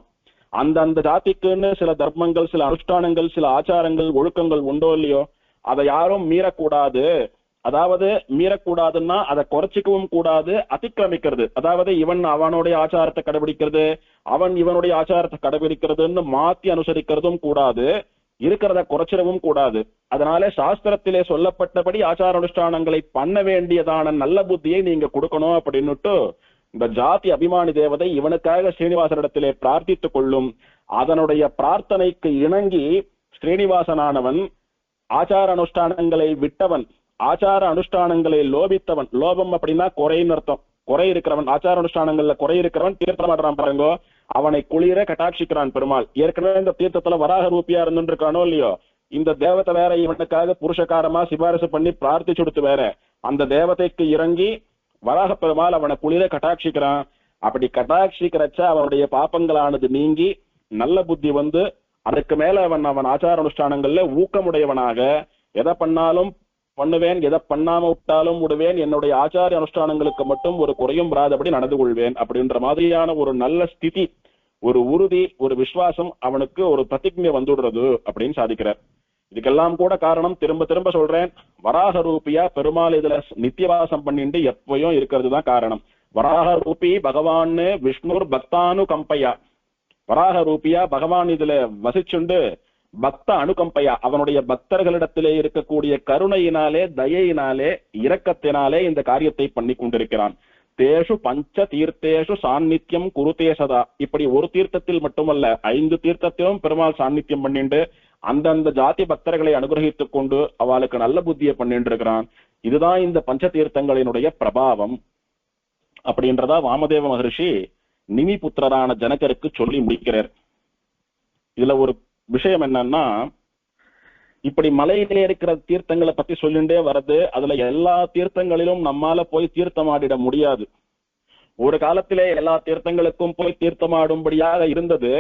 அந்த ஜாதிக்குன்னு சில தர்மங்கள், சில அனுஷ்டானங்கள், சில ஆச்சாரங்கள், ஒழுக்கங்கள் உண்டோ இல்லையோ, அதை யாரும் மீறக்கூடாது. அதாவது மீறக்கூடாதுன்னா அதை குறைச்சிக்கவும் கூடாது, அதிக்கிரமிக்கிறது. அதாவது இவன் அவனுடைய ஆச்சாரத்தை கடைபிடிக்கிறது, அவன் இவனுடைய ஆச்சாரத்தை கடைபிடிக்கிறதுன்னு மாத்தி அனுசரிக்கிறதும் கூடாது, இருக்கிறத குறைச்சிடவும் கூடாது. அதனால சாஸ்திரத்திலே சொல்லப்பட்டபடி ஆச்சார அனுஷ்டானங்களை பண்ண வேண்டியதான நல்ல புத்தியை நீங்க கொடுக்கணும் அப்படின்னுட்டு இந்த ஜாதி அபிமானி தேவதை இவனுக்காக ஸ்ரீனிவாசனிடத்திலே பிரார்த்தித்துக் கொள்ளும். அதனுடைய பிரார்த்தனைக்கு இணங்கி ஸ்ரீனிவாசனானவன் ஆச்சார அனுஷ்டானங்களை விட்டவன், ஆச்சார அனுஷ்டானங்களை லோபித்தவன், லோபம் அப்படின்னா குறைன்னு அர்த்தம், குறை இருக்கிறவன், ஆச்சார அனுஷ்டானங்கள்ல குறை இருக்கிறவன் தீர்த்தமாடுறான் பாருங்கோ, அவனை குளிர கட்டாட்சிக்கிறான் பெருமாள். ஏற்கனவே இந்த தீர்த்தத்துல வராக ரூபியா இருந்துட்டு இருக்கானோ இல்லையோ, இந்த தேவத்தை வேற இவனுக்காக புருஷகாரமா சிபாரிசு பண்ணி பிரார்த்திச்சுடுத்து வேற, அந்த தேவதைக்கு இறங்கி வராக பெருமாள் அவனை குளிர கட்டாட்சிக்கிறான். அப்படி கட்டாட்சிக்கிறச்ச அவனுடைய பாப்பங்களானது நீங்கி நல்ல புத்தி அதுக்கு மேல அவன் ஆச்சார அனுஷ்டானங்கள்ல ஊக்கமுடையவனாக, எதை பண்ணாலும் பண்ணுவேன், எதை பண்ணாம விட்டாலும் விடுவேன், என்னுடைய ஆச்சார அனுஷ்டானங்களுக்கு மட்டும் ஒரு குறையும் வராதபடி நடந்து கொள்வேன் அப்படின்ற மாதிரியான ஒரு நல்ல ஸ்திதி, ஒரு உறுதி, ஒரு விசுவாசம் அவனுக்கு ஒரு பிரதிஜை வந்துடுறது அப்படின்னு சாதிக்கிறார். இதுக்கெல்லாம் கூட காரணம் திரும்ப திரும்ப சொல்றேன், வராக ரூபியா பெருமாள் இதுல நித்தியவாசம் பண்ணிட்டு எப்பயும் இருக்கிறது தான் காரணம். வராக ரூபி பகவான் விஷ்ணுர் பக்தானு கம்பையா, வராக ரூபியா பகவான் இதுல வசிச்சுண்டு பக்த அனுகம்பையா அவனுடைய பக்தர்களிடத்திலே இருக்கக்கூடிய கருணையினாலே, தயையினாலே, இரக்கத்தினாலே இந்த காரியத்தை பண்ணி கொண்டிருக்கிறான். தேஷு பஞ்ச தீர்த்தேஷு சாநித்தியம் குருதே சதா, இப்படி ஒரு தீர்த்தத்தில் மட்டுமல்ல 5 தீர்த்தத்திலும் பெருமாள் சாநித்தியம் பண்ணிண்டு அந்தந்த ஜாதி பக்தர்களை அனுகிரகித்துக் கொண்டு அவளுக்கு நல்ல புத்தியை பண்ணிட்டு இருக்கிறான். இதுதான் இந்த பஞ்ச தீர்த்தங்களினுடைய பிரபாவம் அப்படின்றதா வாமதேவ மகரிஷி நிமி புத்திரரான ஜனகருக்கு சொல்லி முடிக்கிறார். இதுல ஒரு விஷயம் என்னன்னா, இப்படி மலையிலே இருக்கிற தீர்த்தங்களை பத்தி சொல்லிண்டே வருது. அதுல எல்லா தீர்த்தங்களிலும் நம்மால போய் தீர்த்தமாடிட முடியாது. ஒரு காலத்திலே எல்லா தீர்த்தங்களுக்கும் போய் தீர்த்தமாடும்படியாக இருந்தது.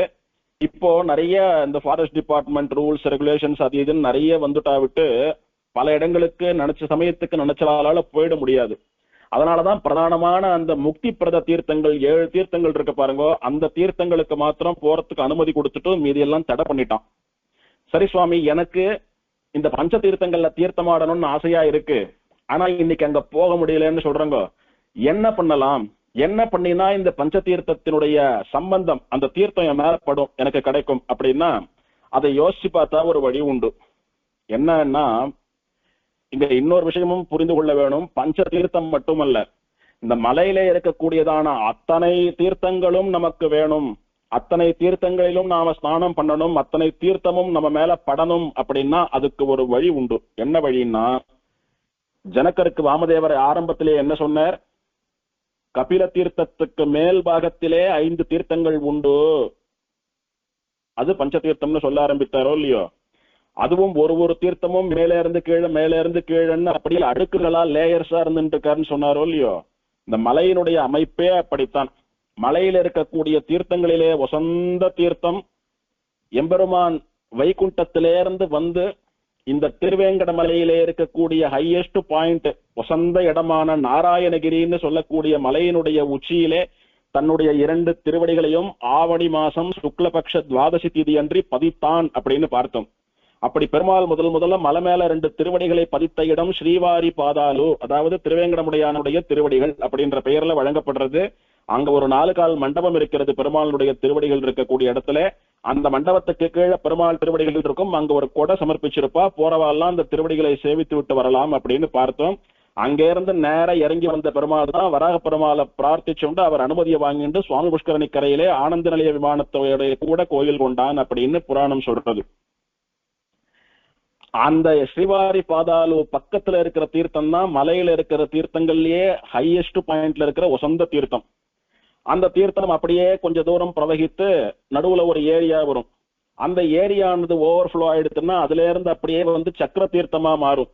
இப்போ நிறைய இந்த ஃபாரஸ்ட் டிபார்ட்மெண்ட் ரூல்ஸ் ரெகுலேஷன்ஸ் அது இதுன்னு நிறைய வந்துட்டா விட்டு பல இடங்களுக்கு நினைச்ச சமயத்துக்கு நினைச்சாலால போயிட முடியாது. அதனாலதான் பிரதானமான அந்த முக்தி பிரத தீர்த்தங்கள் 7 தீர்த்தங்கள் இருக்கு பாருங்க, அந்த தீர்த்தங்களுக்கு மாத்திரம் போறதுக்கு அனுமதி கொடுத்துட்டு மீதி எல்லாம் தடை பண்ணிட்டான். சரி சுவாமி, எனக்கு இந்த பஞ்ச தீர்த்தங்கள்ல தீர்த்தமாடணும்னு ஆசையா இருக்கு, ஆனா இன்னைக்கு அங்க போக முடியலன்னு சொல்றாங்க. என்ன பண்ணலாம், என்ன பண்ணினா இந்த பஞ்ச தீர்த்தத்தினுடைய சம்பந்தம், அந்த தீர்த்தம் என் மேல படும், எனக்கு கிடைக்கும் அப்படின்னா அதை யோசிச்சு பார்த்தா ஒரு வழி உண்டு. என்னன்னா, இங்க இன்னொரு விஷயமும் புரிந்து கொள்ள வேணும். பஞ்ச தீர்த்தம் மட்டுமல்ல, இந்த மலையில இருக்கக்கூடியதான அத்தனை தீர்த்தங்களும் நமக்கு வேணும், அத்தனை தீர்த்தங்களிலும் நாம ஸ்நானம் பண்ணணும், அத்தனை தீர்த்தமும் நம்ம மேல படணும் அப்படின்னா அதுக்கு ஒரு வழி உண்டு. என்ன வழின்னா, ஜனகருக்கு வாமதேவர் ஆரம்பத்திலே என்ன சொன்னார், கபில தீர்த்தத்துக்கு மேல் பாகத்திலே 5 தீர்த்தங்கள் உண்டு. அது பஞ்சதீர்த்தம்னு சொல்ல ஆரம்பித்தாரோ இல்லையோ. அதுவும் ஒரு தீர்த்தமும் மேலே இருந்து கீழன்னு அப்படியே அடுக்குகளா லேயர்ஸா இருந்துட்டு இருக்காருன்னு சொன்னாரோ இல்லையோ. இந்த மலையினுடைய அமைப்பே அப்படித்தான். மலையில இருக்கக்கூடிய தீர்த்தங்களிலே வசந்த தீர்த்தம் எம்பெருமான் வைகுண்டத்திலிருந்து வந்து இந்த திருவேங்கட மலையிலே இருக்கக்கூடிய ஹையஸ்ட் பாயிண்ட் வசந்த இடமான நாராயணகிரின்னு சொல்லக்கூடிய மலையினுடைய உச்சியிலே தன்னுடைய 2 திருவடிகளையும் ஆவணி மாசம் சுக்லபக்ஷ துவாதசி திதி அன்றி பதித்தான் அப்படின்னு பார்த்தோம். அப்படி பெருமாள் முதல்ல மலை மேல 2 திருவடிகளை பதித்த இடம் ஸ்ரீவாரி பாதாலு, அதாவது திருவேங்கடமுடையானுடைய திருவடிகள் அப்படின்ற பெயர்ல வழங்கப்படுறது. அங்க ஒரு 4 கால் மண்டபம் இருக்கிறது பெருமாளுடைய திருவடிகள் இருக்கக்கூடிய இடத்துல. அந்த மண்டபத்துக்கு கீழே பெருமாள் திருவடிகள் இருக்கும். அங்க ஒரு கொடை சமர்ப்பிச்சிருப்பா, போறவாள்லாம் அந்த திருவடிகளை சேவித்து விட்டு வரலாம் அப்படின்னு பார்த்தோம். அங்கே இருந்து நேர இறங்கி வந்த பெருமாள் தான் வராக பெருமாளை பிரார்த்திச்சுண்டு அவர் அனுமதியை வாங்கிட்டு சுவாமி புஷ்கரணி கரையிலே ஆனந்த நிலைய விமானத்தோடைய கூட கோயில் கொண்டான் அப்படின்னு புராணம் சொல்றது. அந்த ஸ்ரீவாரி பாதாலு பக்கத்துல இருக்கிற தீர்த்தம் தான் மலையில இருக்கிற தீர்த்தங்கள்லயே ஹையஸ்ட் பாயிண்ட்ல இருக்கிற வசந்த தீர்த்தம். அந்த தீர்த்தம் அப்படியே கொஞ்ச தூரம் பிரவகித்து நடுவுல ஒரு ஏரியா வரும். அந்த ஏரியானது ஓவர்ஃப்ளோ ஆயிடுச்சுன்னா அதுல இருந்து அப்படியே வந்து சக்கர தீர்த்தமா மாறும்.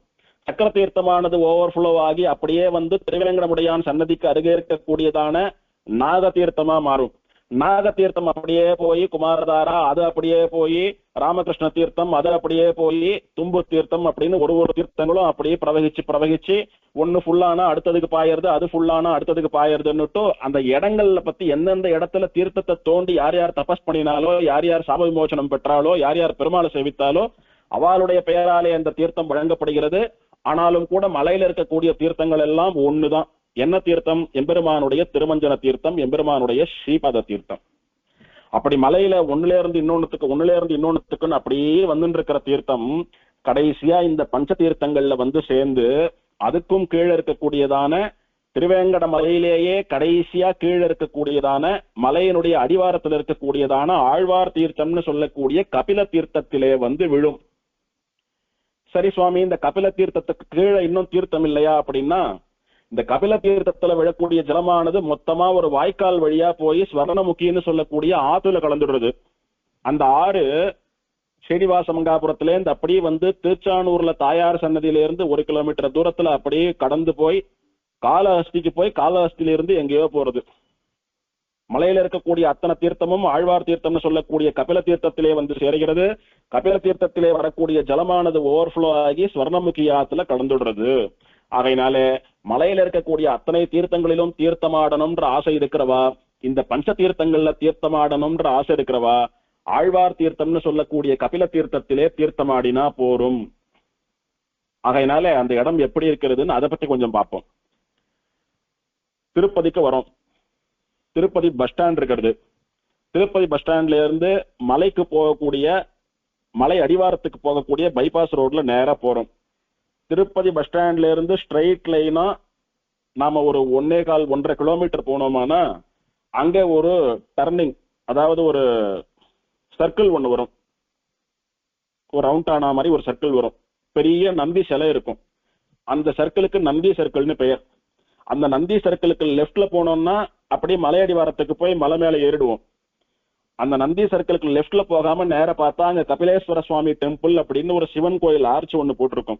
சக்கர தீர்த்தமானது ஓவர்ஃப்ளோ ஆகி அப்படியே வந்து திருவேங்கடமுடையான் சன்னதிக்கு அருகே இருக்கக்கூடியதான நாக தீர்த்தமா மாறும். நாக தீர்த்தம் அப்படியே போய் குமாரதாரா, அது அப்படியே போய் ராமகிருஷ்ண தீர்த்தம், அது அப்படியே போய் தும்பூர் தீர்த்தம் அப்படின்னு ஒரு தீர்த்தங்களும் அப்படியே பிரவகிச்சு ஒண்ணு ஃபுல்லானா அடுத்ததுக்கு பாயறது, அது ஃபுல்லானா அடுத்ததுக்கு பாயறதுன்னுட்டு அந்த இடங்கள்ல பத்தி எந்தெந்த இடத்துல தீர்த்தத்தை தோண்டி யார் யார் தபஸ் பண்ணினாலோ, யார் யார் சாப விமோசனம் பெற்றாலோ, யார் யார் பெருமாளை சேவித்தாலோ அவளுடைய பெயராலே அந்த தீர்த்தம் வழங்கப்படுகிறது. ஆனாலும் கூட மலையில இருக்கக்கூடிய தீர்த்தங்கள் எல்லாம் ஒண்ணுதான். என்ன தீர்த்தம்? எம்பெருமானுடைய திருமஞ்சன தீர்த்தம், எம்பெருமானுடைய ஸ்ரீபாத தீர்த்தம். அப்படி மலையில ஒண்ணுல இருந்து இன்னொன்னுத்துக்குன்னு அப்படியே வந்துட்டு இருக்கிற தீர்த்தம் கடைசியா இந்த பஞ்ச தீர்த்தங்கள்ல வந்து சேர்ந்து அதுக்கும் கீழே இருக்கக்கூடியதான திருவேங்கட மலையிலேயே கடைசியா கீழே இருக்கக்கூடியதான மலையினுடைய அடிவாரத்தில் இருக்கக்கூடியதான ஆழ்வார் தீர்த்தம்னு சொல்லக்கூடிய கபில தீர்த்தத்திலே வந்து விழும். சரி சுவாமி, இந்த கபில தீர்த்தத்துக்கு கீழே இன்னும் தீர்த்தம் இல்லையா அப்படின்னா, இந்த கபில தீர்த்தத்துல விழக்கூடிய ஜலமானது மொத்தமா ஒரு வாய்க்கால் வழியா போய் ஸ்வர்ணமுகின்னு சொல்லக்கூடிய ஆத்துல கலந்துடுறது. அந்த ஆறு ஸ்ரீனிவாசமங்காபுரத்துல இருந்து அப்படியே வந்து திருச்சானூர்ல தாயார் சன்னதியில இருந்து 1 கிலோமீட்டர் தூரத்துல அப்படியே கடந்து போய் காலஹஸ்திக்கு போய் காலஹஸ்தியிலிருந்து எங்கேயோ போறது. மலையில இருக்கக்கூடிய அத்தனை தீர்த்தமும் ஆழ்வார் தீர்த்தம்னு சொல்லக்கூடிய கபில தீர்த்தத்திலே வந்து சேருகிறது. கபில தீர்த்தத்திலே வரக்கூடிய ஜலமானது ஓவர்ஃப்ளோ ஆகி ஸ்வர்ணமுகி ஆத்துல கலந்துடுறது. ஆகையினாலே மலையில இருக்கக்கூடிய அத்தனை தீர்த்தங்களிலும் தீர்த்தமாடணும்ன்ற ஆசை இருக்கிறவா, இந்த பஞ்ச தீர்த்தங்கள்ல தீர்த்தமாடணும்ன்ற ஆசை இருக்கிறவா, ஆழ்வார் தீர்த்தம்னு சொல்லக்கூடிய கபில தீர்த்தத்திலே தீர்த்தமாடினா போரும். ஆகையினாலே அந்த இடம் எப்படி இருக்கிறதுன்னு அதை பத்தி கொஞ்சம் பார்ப்போம். திருப்பதிக்கு வரோம். திருப்பதி பஸ் ஸ்டாண்ட் இருக்கிறது. திருப்பதி பஸ் ஸ்டாண்ட்ல இருந்து மலைக்கு போகக்கூடிய, மலை அடிவாரத்துக்கு போகக்கூடிய பைபாஸ் ரோட்ல நேரா போறோம். திருப்பதி பஸ் ஸ்டாண்ட்ல இருந்து ஸ்ட்ரைட் லைனா நாம ஒரு 1.25 கிலோமீட்டர் போனோமானா அங்க ஒரு டர்னிங், அதாவது ஒரு சர்க்கிள் ஒண்ணு வரும். ஒரு ரவுண்ட் ஆன மாதிரி ஒரு சர்க்கிள் வரும். பெரிய நந்தி சிலை இருக்கும். அந்த சர்க்கிளுக்கு நந்தி சர்க்கிள்னு பெயர். அந்த நந்தி சர்க்கிளுக்கு லெப்ட்ல போனோம்னா அப்படியே மலையடிவாரத்துக்கு போய் மலை மேல ஏறிடுவோம். அந்த நந்தி சர்க்கிளுக்கு லெப்ட்ல போகாம நேர பார்த்தா அங்க கபிலேஸ்வர சுவாமி டெம்பிள் அப்படின்னு ஒரு சிவன் கோயில் ஆர்ச் ஒண்ணு போட்டிருக்கும்.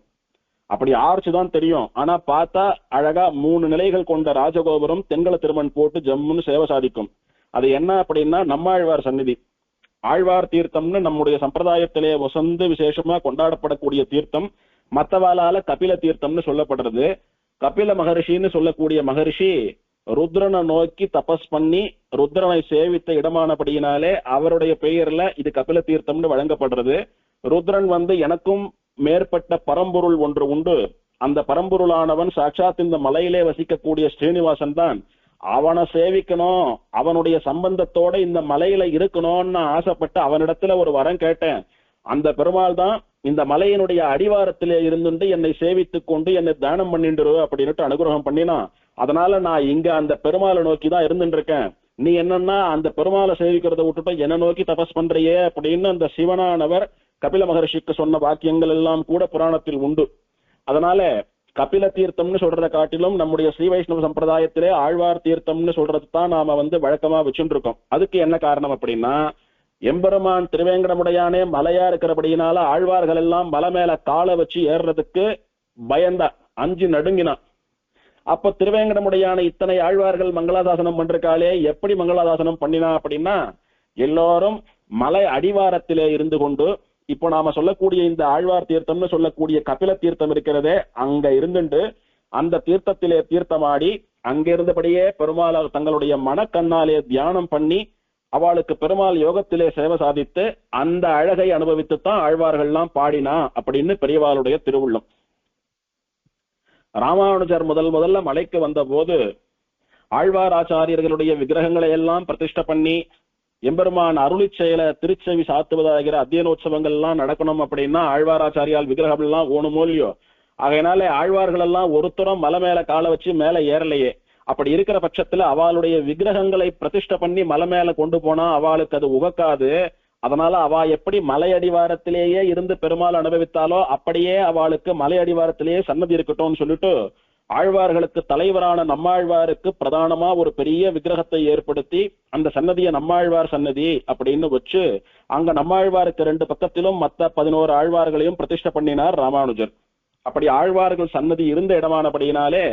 அப்படி ஆர்ச் தான் தெரியும். ஆனா பார்த்தா அழகா 3 நிலைகள் கொண்ட ராஜகோபுரம், தென்கல திருமண் போட்டு ஜம்முன்னு சேவை சாதிக்கும். அது என்ன அப்படின்னா நம்மாழ்வார் சந்நிதி. ஆழ்வார் தீர்த்தம்னு நம்முடைய சம்பிரதாயத்திலே வசந்து விசேஷமா கொண்டாடப்படக்கூடிய தீர்த்தம். மத்தவாளால கபில தீர்த்தம்னு சொல்லப்படுறது. கபில மகரிஷின்னு சொல்லக்கூடிய மகரிஷி ருத்ரனை நோக்கி தபஸ் பண்ணி ருத்ரனை சேவித்த இடமானபடியினாலே அவருடைய பெயர்ல இது கபில தீர்த்தம்னு வழங்கப்படுறது. ருத்ரன் வந்து எனக்கும் மேற்பட்ட பரம்பொருள் ஒன்று உண்டு, அந்த பரம்பொருளானவன் சாட்சாத் இந்த மலையிலே வசிக்கக்கூடிய ஸ்ரீனிவாசன் தான், அவனை சேவிக்கணும், அவனுடைய சம்பந்தத்தோட இந்த மலையில இருக்கணும்னு ஆசைப்பட்டு அவனிடத்துல ஒரு வரம் கேட்டேன். அந்த பெருமாள் தான் இந்த மலையினுடைய அடிவாரத்திலே இருந்துட்டு என்னை சேவித்துக் கொண்டு என்னை தானம் பண்ணிட்டு அப்படின்னுட்டு அனுகிரகம் பண்ணினா. அதனால நான் இங்க அந்த பெருமாளை நோக்கி தான் இருந்துட்டு இருக்கேன். நீ என்னன்னா அந்த பெருமாளை சேவிக்கிறத விட்டுட்டு என்ன நோக்கி தபஸ் பண்றியே அப்படின்னு அந்த சிவனானவர் கபில மகர்ஷிக்கு சொன்ன வாக்கியங்கள் எல்லாம் கூட புராணத்தில் உண்டு. அதனால கபில தீர்த்தம்னு சொல்றதை காட்டிலும் நம்முடைய ஸ்ரீ வைஷ்ணவ சம்பிரதாயத்திலே ஆழ்வார் தீர்த்தம்னு சொல்றது தான் நாம வழக்கமா வச்சுட்டு இருக்கோம். அதுக்கு என்ன காரணம் அப்படின்னா, எம்பெருமான் திருவேங்கடமுடையானே மலையா இருக்கிறபடியினால ஆழ்வார்கள் எல்லாம் மலை மேல காலை வச்சு ஏறுறதுக்கு பயந்தா, அஞ்சு நடுங்கினான். அப்ப திருவேங்கடமுடையான இத்தனை ஆழ்வார்கள் மங்களாதாசனம் பண்றக்காலே எப்படி மங்களாதாசனம் பண்ணினா அப்படின்னா, எல்லோரும் மலை அடிவாரத்திலே இருந்து கொண்டு, இப்போ நாம சொல்லக்கூடிய இந்த ஆழ்வார் தீர்த்தம்னு சொல்லக்கூடிய கபில தீர்த்தம் இருக்கிறதே, அங்க இருந்துட்டு அந்த தீர்த்தத்திலே தீர்த்தமாடி அங்கிருந்தபடியே பெருமாள் தங்களுடைய மனக்கண்ணாலே தியானம் பண்ணி அவளுக்கு பெருமாள் யோகத்திலே சேவை சாதித்து அந்த அழகை அனுபவித்துத்தான் ஆழ்வார்கள்லாம் பாடினா அப்படின்னு பெரியவாளுடைய திருவுள்ளம். ராமானுஜர் முதல்ல மலைக்கு வந்த போது ஆழ்வார் ஆச்சாரியர்களுடைய விக்கிரகங்களை எல்லாம் பிரதிஷ்டை பண்ணி எம்பெருமான் அருளி செயல திருச்செவி சாத்துவதாகிற அத்தியனோற்சவங்கள் எல்லாம் நடக்கணும் அப்படின்னா ஆழ்வாராச்சாரியால் விக்கிரகம் எல்லாம் ஓணுமோ இல்லையோ. ஆகையினால ஆழ்வார்கள் எல்லாம் ஒருத்தரம் மலை மேல காலை வச்சு மேல ஏறலையே. அப்படி இருக்கிற பட்சத்துல அவளுடைய விக்கிரகங்களை பிரதிஷ்டை பண்ணி மலை மேல கொண்டு போனா அவளுக்கு அது உகக்காது. அதனால அவ எப்படி மலை அடிவாரத்திலேயே இருந்து பெருமாள் அனுபவித்தாலோ அப்படியே அவளுக்கு மலை அடிவாரத்திலேயே சன்னதி இருக்கட்டும்னு சொல்லிட்டு ஆழ்வார்களுக்கு தலைவரான நம்மாழ்வாருக்கு பிரதானமா ஒரு பெரிய விக்கிரகத்தை ஏற்படுத்தி அந்த சன்னதியை நம்மாழ்வார் சன்னதி அப்படின்னு வச்சு அங்க நம்மாழ்வாருக்கு 2 பக்கத்திலும் மத்த 11 ஆழ்வார்களையும் பிரதிஷ்டை பண்ணினார் ராமானுஜர். அப்படி ஆழ்வார்கள் சன்னதி இருந்த இடமானபடியினாலே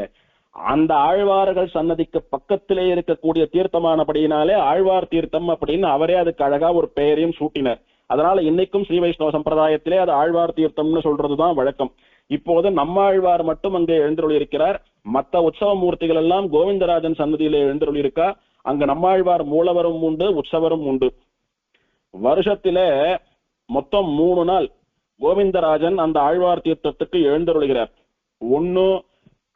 அந்த ஆழ்வார்கள் சன்னதிக்கு பக்கத்திலே இருக்கக்கூடிய தீர்த்தமானபடியினாலே ஆழ்வார் தீர்த்தம் அப்படின்னு அவரே அதுக்கு அழகா ஒரு பெயரையும் சூட்டினர். அதனால இன்னைக்கும் ஸ்ரீ வைஷ்ணவ சம்பிரதாயத்திலே அது ஆழ்வார் தீர்த்தம்னு சொல்றதுதான் வழக்கம். இப்போது நம்மாழ்வார் மட்டும் அங்கே எழுந்தருளி இருக்கிறார். மற்ற உற்சவ மூர்த்திகள் எல்லாம் கோவிந்தராஜன் சன்னதியிலே எழுந்தருளி இருக்கா. அங்க நம்மாழ்வார் மூலவரும் உண்டு, உற்சவரும் உண்டு. வருஷத்திலே மொத்தம் 3 நாள் கோவிந்தராஜன் அந்த ஆழ்வார் தீர்த்தத்துக்கு எழுந்தருளுகிறார். ஒன்னு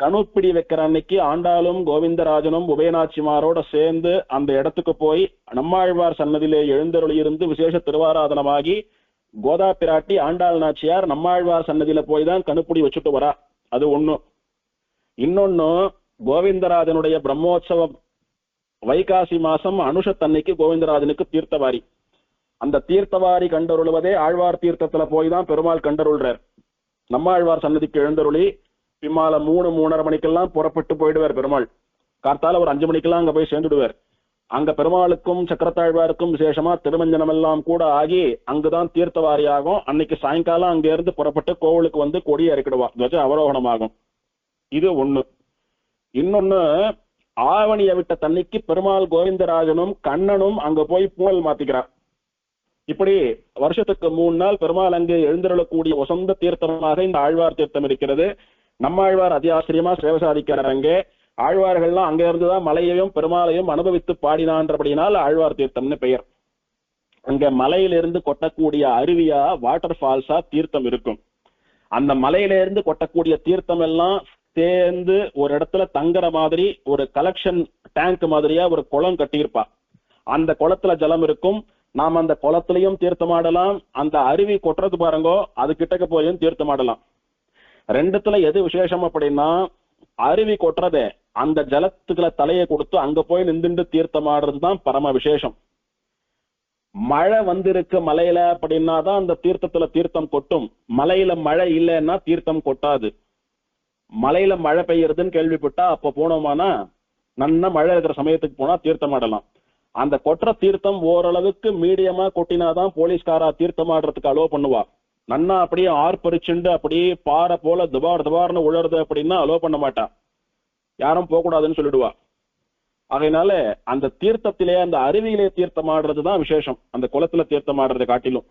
கணுப்பிடி வைக்கிற அன்னைக்கு ஆண்டாளும் கோவிந்தராஜனும் உபயநாச்சிமாரோட சேர்ந்து அந்த இடத்துக்கு போய் நம்மாழ்வார் சன்னதியிலே எழுந்தருளி இருந்து விசேஷ திருவாராதனமாகி கோதா பிராட்டி ஆண்டாள் நாச்சியார் நம்மாழ்வார் சன்னதியில போய் தான் கணுப்பிடி வச்சுட்டு வரா. அது ஒண்ணு. இன்னொன்னு கோவிந்தராஜனுடைய பிரம்மோற்சவம் வைகாசி மாசம் அனுஷத்தன்னைக்கு கோவிந்தராஜனுக்கு தீர்த்தவாரி. அந்த தீர்த்தவாரி கண்டருளுவதே ஆழ்வார் தீர்த்தத்துல போய் தான் பெருமாள் கண்டருள்றார். நம்மாழ்வார் சன்னதிக்கு எழுந்தருளி பிம்மால 3-3:30 மணிக்கெல்லாம் புறப்பட்டு போயிடுவார் பெருமாள். கார்த்தால ஒரு 5 மணிக்கெல்லாம் அங்க போய் சேர்ந்துடுவார். அங்க பெருமாளுக்கும் சக்கரத்தாழ்வாருக்கும் விசேஷமா திருமஞ்சனம் எல்லாம் கூட ஆகி அங்குதான் தீர்த்தவாரி ஆகும். அன்னைக்கு சாயங்காலம் அங்க இருந்து புறப்பட்டு கோவிலுக்கு வந்து கொடியை இறக்கிடுவா, துவஜ அவரோகணமாகும். இது ஒண்ணு. இன்னொன்னு, ஆவணியை விட்ட தன்னைக்கு பெருமாள் கோவிந்தராஜனும் கண்ணனும் அங்க போய் பூனல் மாத்திக்கிறார். இப்படி வருஷத்துக்கு 3 நாள் பெருமாள் அங்கு எழுந்தருளக்கூடிய வசந்த தீர்த்தமாக இந்த ஆழ்வார் தீர்த்தம் இருக்கிறது. நம்மாழ்வார் அதி ஆச்சரியமா சேவை சாதிக்கிறார். அங்கே ஆழ்வார்கள்லாம் அங்க இருந்துதான் மலையையும் பெருமாளையும் அனுபவித்து பாடினான்றபடினால் ஆழ்வார் தீர்த்தம்னு பெயர். அங்க மலையிலிருந்து கொட்டக்கூடிய அருவியா வாட்டர் ஃபால்ஸா தீர்த்தம் இருக்கும். அந்த மலையிலிருந்து கொட்டக்கூடிய தீர்த்தம் எல்லாம் சேர்ந்து ஒரு இடத்துல தங்குற மாதிரி ஒரு கலெக்ஷன் டேங்க் மாதிரியா ஒரு குளம் கட்டியிருப்பா. அந்த குளத்துல ஜலம் இருக்கும். நாம் அந்த குளத்திலையும் தீர்த்தமாடலாம், அந்த அருவி கொட்டுறது பாருங்கோ அது கிட்டக்க போயும் தீர்த்தமாடலாம். 2த்துல எது விசேஷம் அப்படின்னா, அருவி கொட்டுறதே அந்த ஜலத்துக்குள்ள தலையை கொடுத்து அங்க போய் நின்று தீர்த்தமாடுறதுதான் பரம விசேஷம். மழை வந்திருக்கு மலையில அப்படின்னா தான் அந்த தீர்த்தத்துல தீர்த்தம் கொட்டும். மலையில மழை இல்லைன்னா தீர்த்தம் கொட்டாது. மலையில மழை பெய்யறதுன்னு கேள்விப்பட்டா அப்ப போனோமானா நன்னா மழை இருக்கிற சமயத்துக்கு போனா தீர்த்தமாடலாம். அந்த கொற்ற தீர்த்தம் ஓரளவுக்கு மீடியமா கொட்டினாதான் போலீஸ்காரா தீர்த்தமாடுறதுக்கு அலோ பண்ணுவா. நன்னா அப்படியே ஆர்ப்பரிச்சுண்டு அப்படியே பாறை போல துபார்னு உழறது அப்படின்னா அலோ பண்ண மாட்டா, யாரும் போகக்கூடாதுன்னு சொல்லிடுவா. அதனால அந்த தீர்த்தத்திலே அந்த அருவியிலே தீர்த்தமாடுறதுதான் விசேஷம், அந்த குளத்துல தீர்த்தமாடுறதை காட்டிலும்.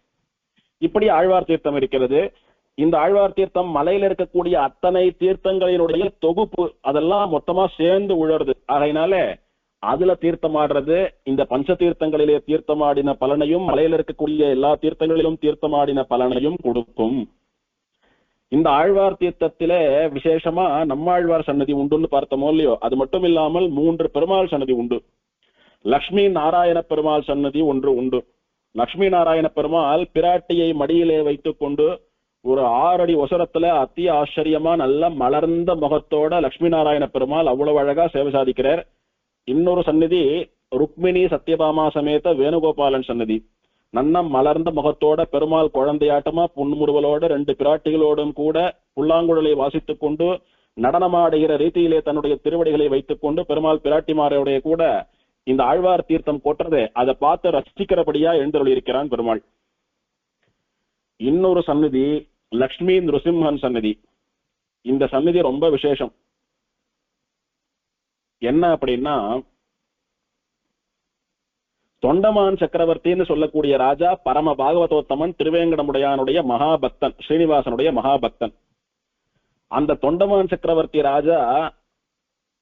இப்படி ஆழ்வார் தீர்த்தம் இருக்கிறது. இந்த ஆழ்வார் தீர்த்தம் மலையில இருக்கக்கூடிய அத்தனை தீர்த்தங்களினுடைய தொகுப்பு, அதெல்லாம் மொத்தமா சேர்ந்து உழறது. அதனால அதுல தீர்த்தமாடுறது இந்த பஞ்ச தீர்த்தங்களிலே தீர்த்தமாடின பலனையும் மலையில இருக்கக்கூடிய எல்லா தீர்த்தங்களிலும் தீர்த்தமாடின பலனையும் கொடுக்கும். இந்த ஆழ்வார் தீர்த்தத்திலே விசேஷமா நம்மாழ்வார் சன்னதி உண்டுன்னு பார்த்தோமோ இல்லையோ, அது மட்டும் இல்லாமல் 3 பெருமாள் சன்னதி உண்டு. லக்ஷ்மி நாராயண பெருமாள் சன்னதி ஒன்று உண்டு. லக்ஷ்மி நாராயண பெருமாள் பிராட்டியை மடியிலே வைத்துக் கொண்டு ஒரு 6 அடி ஒசரத்துல அத்தி ஆச்சரியமா நல்ல மலர்ந்த முகத்தோட லக்ஷ்மி நாராயண பெருமாள் அவ்வளவு அழகா சேவை சாதிக்கிறார். இன்னொரு சன்னதி ருக்மிணி சத்யபாமா சமேத வேணுகோபாலன் சன்னதி. நன்ன மலர்ந்த முகத்தோட பெருமாள் குழந்தையாட்டமா புன்முறுவலோட 2 பிராட்டிகளோடும் கூட புல்லாங்குழலை வாசித்துக் கொண்டு நடனமாடுகிற ரீதியிலே தன்னுடைய திருவடிகளை வைத்துக் கொண்டு பெருமாள் பிராட்டிமாரோடைய கூட இந்த ஆழ்வார் தீர்த்தம் கொட்டுறதே அதை பார்த்து ரசிக்கிறபடியா எழுந்தருளி இருக்கிறான் பெருமாள். இன்னொரு சந்நிதி லக்ஷ்மி நிருசிம்ஹன் சந்நிதி. இந்த சந்நிதி ரொம்ப விசேஷம். என்ன அப்படின்னா, தொண்டமான் சக்கரவர்த்தின்னு சொல்லக்கூடிய ராஜா பரம பாகவதோத்தமன், திருவேங்கடமுடையானுடைய மகாபக்தன், ஸ்ரீனிவாசனுடைய மகாபக்தன். அந்த தொண்டமான் சக்கரவர்த்தி ராஜா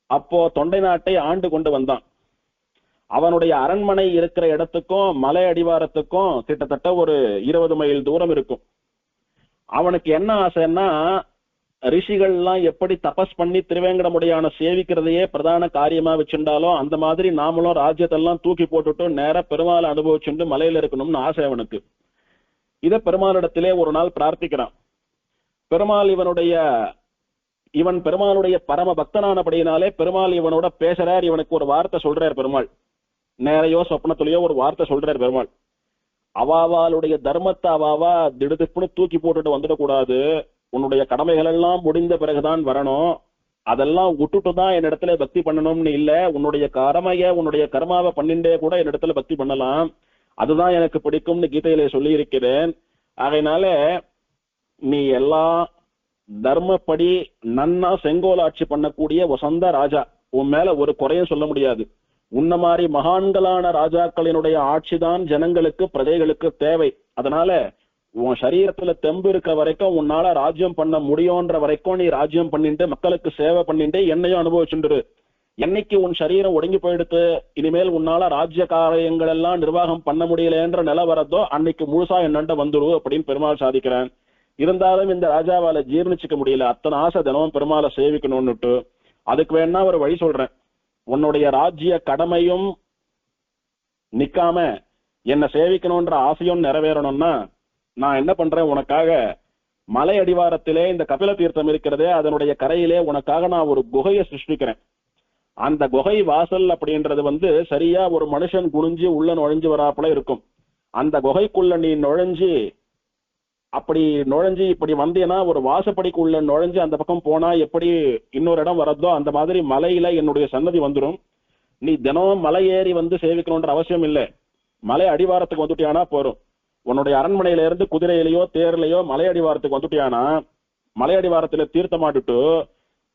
அப்போ தொண்டை நாட்டை ஆண்டு கொண்டு வந்தான். அவனுடைய அரண்மனை இருக்கிற இடத்துக்கும் மலை அடிவாரத்துக்கும் கிட்டத்தட்ட ஒரு 20 மைல் தூரம் இருக்கும். அவனுக்கு என்ன ஆசைன்னா, ரிஷிகள்லாம் எப்படி தபஸ் பண்ணி திருவேங்கடமுடையான சேவிக்கிறதையே பிரதான காரியமா வச்சிருந்தாலோ அந்த மாதிரி நாமளும் ராஜ்யத்தெல்லாம் தூக்கி போட்டுட்டு நேர பெருமாளை அனுபவிச்சுட்டு மலையில இருக்கணும்னு ஆசை அவனுக்கு. இத பெருமாளிடத்திலே ஒரு நாள் பிரார்த்திக்கிறான். பெருமாள் இவன் பெருமாளுடைய பரம பக்தனானபடியினாலே பெருமாள் இவனோட பேசுறார். இவனுக்கு ஒரு வார்த்தை சொல்றார் பெருமாள். நேரையோ சொப்னத்திலேயோ ஒரு வார்த்தை சொல்றார் பெருமாள். அவாவாளுடைய தர்மத்தை அவாவா திடுதிப்புன்னு தூக்கி போட்டுட்டு வந்துடக்கூடாது. உன்னுடைய கடமைகள் எல்லாம் முடிந்த பிறகுதான் வரணும். அதெல்லாம் விட்டுட்டுதான் என்னிடத்துல பக்தி பண்ணணும்னு இல்ல. உன்னுடைய கடமைய உன்னுடைய கர்மாவை பண்ணிண்டே கூட என்னிடத்துல பக்தி பண்ணலாம். அதுதான் எனக்கு பிடிக்கும்னு கீதையிலே சொல்லி இருக்கிறேன். ஆகையினால நீ எல்லாம் தர்மப்படி நன்னா செங்கோலாட்சி பண்ணக்கூடிய வசந்த ராஜா. உன் மேல ஒரு குறையும் சொல்ல முடியாது. உன்ன மாதிரி மகான்களான ராஜாக்களினுடைய ஆட்சிதான் ஜனங்களுக்கு பிரஜைகளுக்கு தேவை. அதனால உன் சரீரத்துல தெம்பு இருக்க வரைக்கும் உன்னால ராஜ்யம் பண்ண முடியும்ன்ற வரைக்கும் நீ ராஜ்யம் பண்ணிட்டு மக்களுக்கு சேவை பண்ணிட்டு என்னையும் அனுபவிச்சுட்டு, என்னைக்கு உன் சரீரம் ஒடுங்கி போயிடுத்து, இனிமேல் உன்னால ராஜ்ய காரியங்கள் எல்லாம் நிர்வாகம் பண்ண முடியலன்ற நிலை வரதோ அன்னைக்கு முழுசா என்னண்ட வந்துரு அப்படின்னு பெருமாள் சாதிக்கிறான். இருந்தாலும் இந்த ராஜாவால ஜீர்ணிச்சுக்க முடியல. அத்தனை ஆசை தினமும் பெருமாளை சேவிக்கணும்னுட்டு. அதுக்கு வேணா ஒரு வழி சொல்றேன். உன்னுடைய ராஜ்ய கடமையும் நிக்காம என்ன சேவிக்கணும்ன்ற ஆசையும் நிறைவேறணும்னா நான் என்ன பண்றேன், உனக்காக மலை அடிவாரத்திலே இந்த கபில தீர்த்தம் இருக்கிறதே அதனுடைய கரையிலே உனக்காக நான் ஒரு குகையை சிருஷ்டிக்கிறேன். அந்த குகை வாசல் அப்படின்றது சரியா ஒரு மனுஷன் குனிஞ்சு உள்ள நுழைஞ்சு வராப்புல இருக்கும். அந்த குகைக்குள்ள நீ நுழைஞ்சு இப்படி வந்தேன்னா ஒரு வாசப்படிக்குள்ள நுழைஞ்சு அந்த பக்கம் போனா எப்படி இன்னொரு இடம் வரதோ அந்த மாதிரி மலையில என்னுடைய சன்னதி வந்துடும். நீ தினம் மலை ஏறி சேவிக்கணும்ன்ற அவசியம் இல்லை. மலை அடிவாரத்துக்கு வந்துட்டியானா போறோம். உன்னுடைய அரண்மனையில இருந்து குதிரையிலையோ தேர்லையோ மலை அடிவாரத்துக்கு வந்துட்டியானா மலை அடிவாரத்துல தீர்த்தமாட்டுட்டு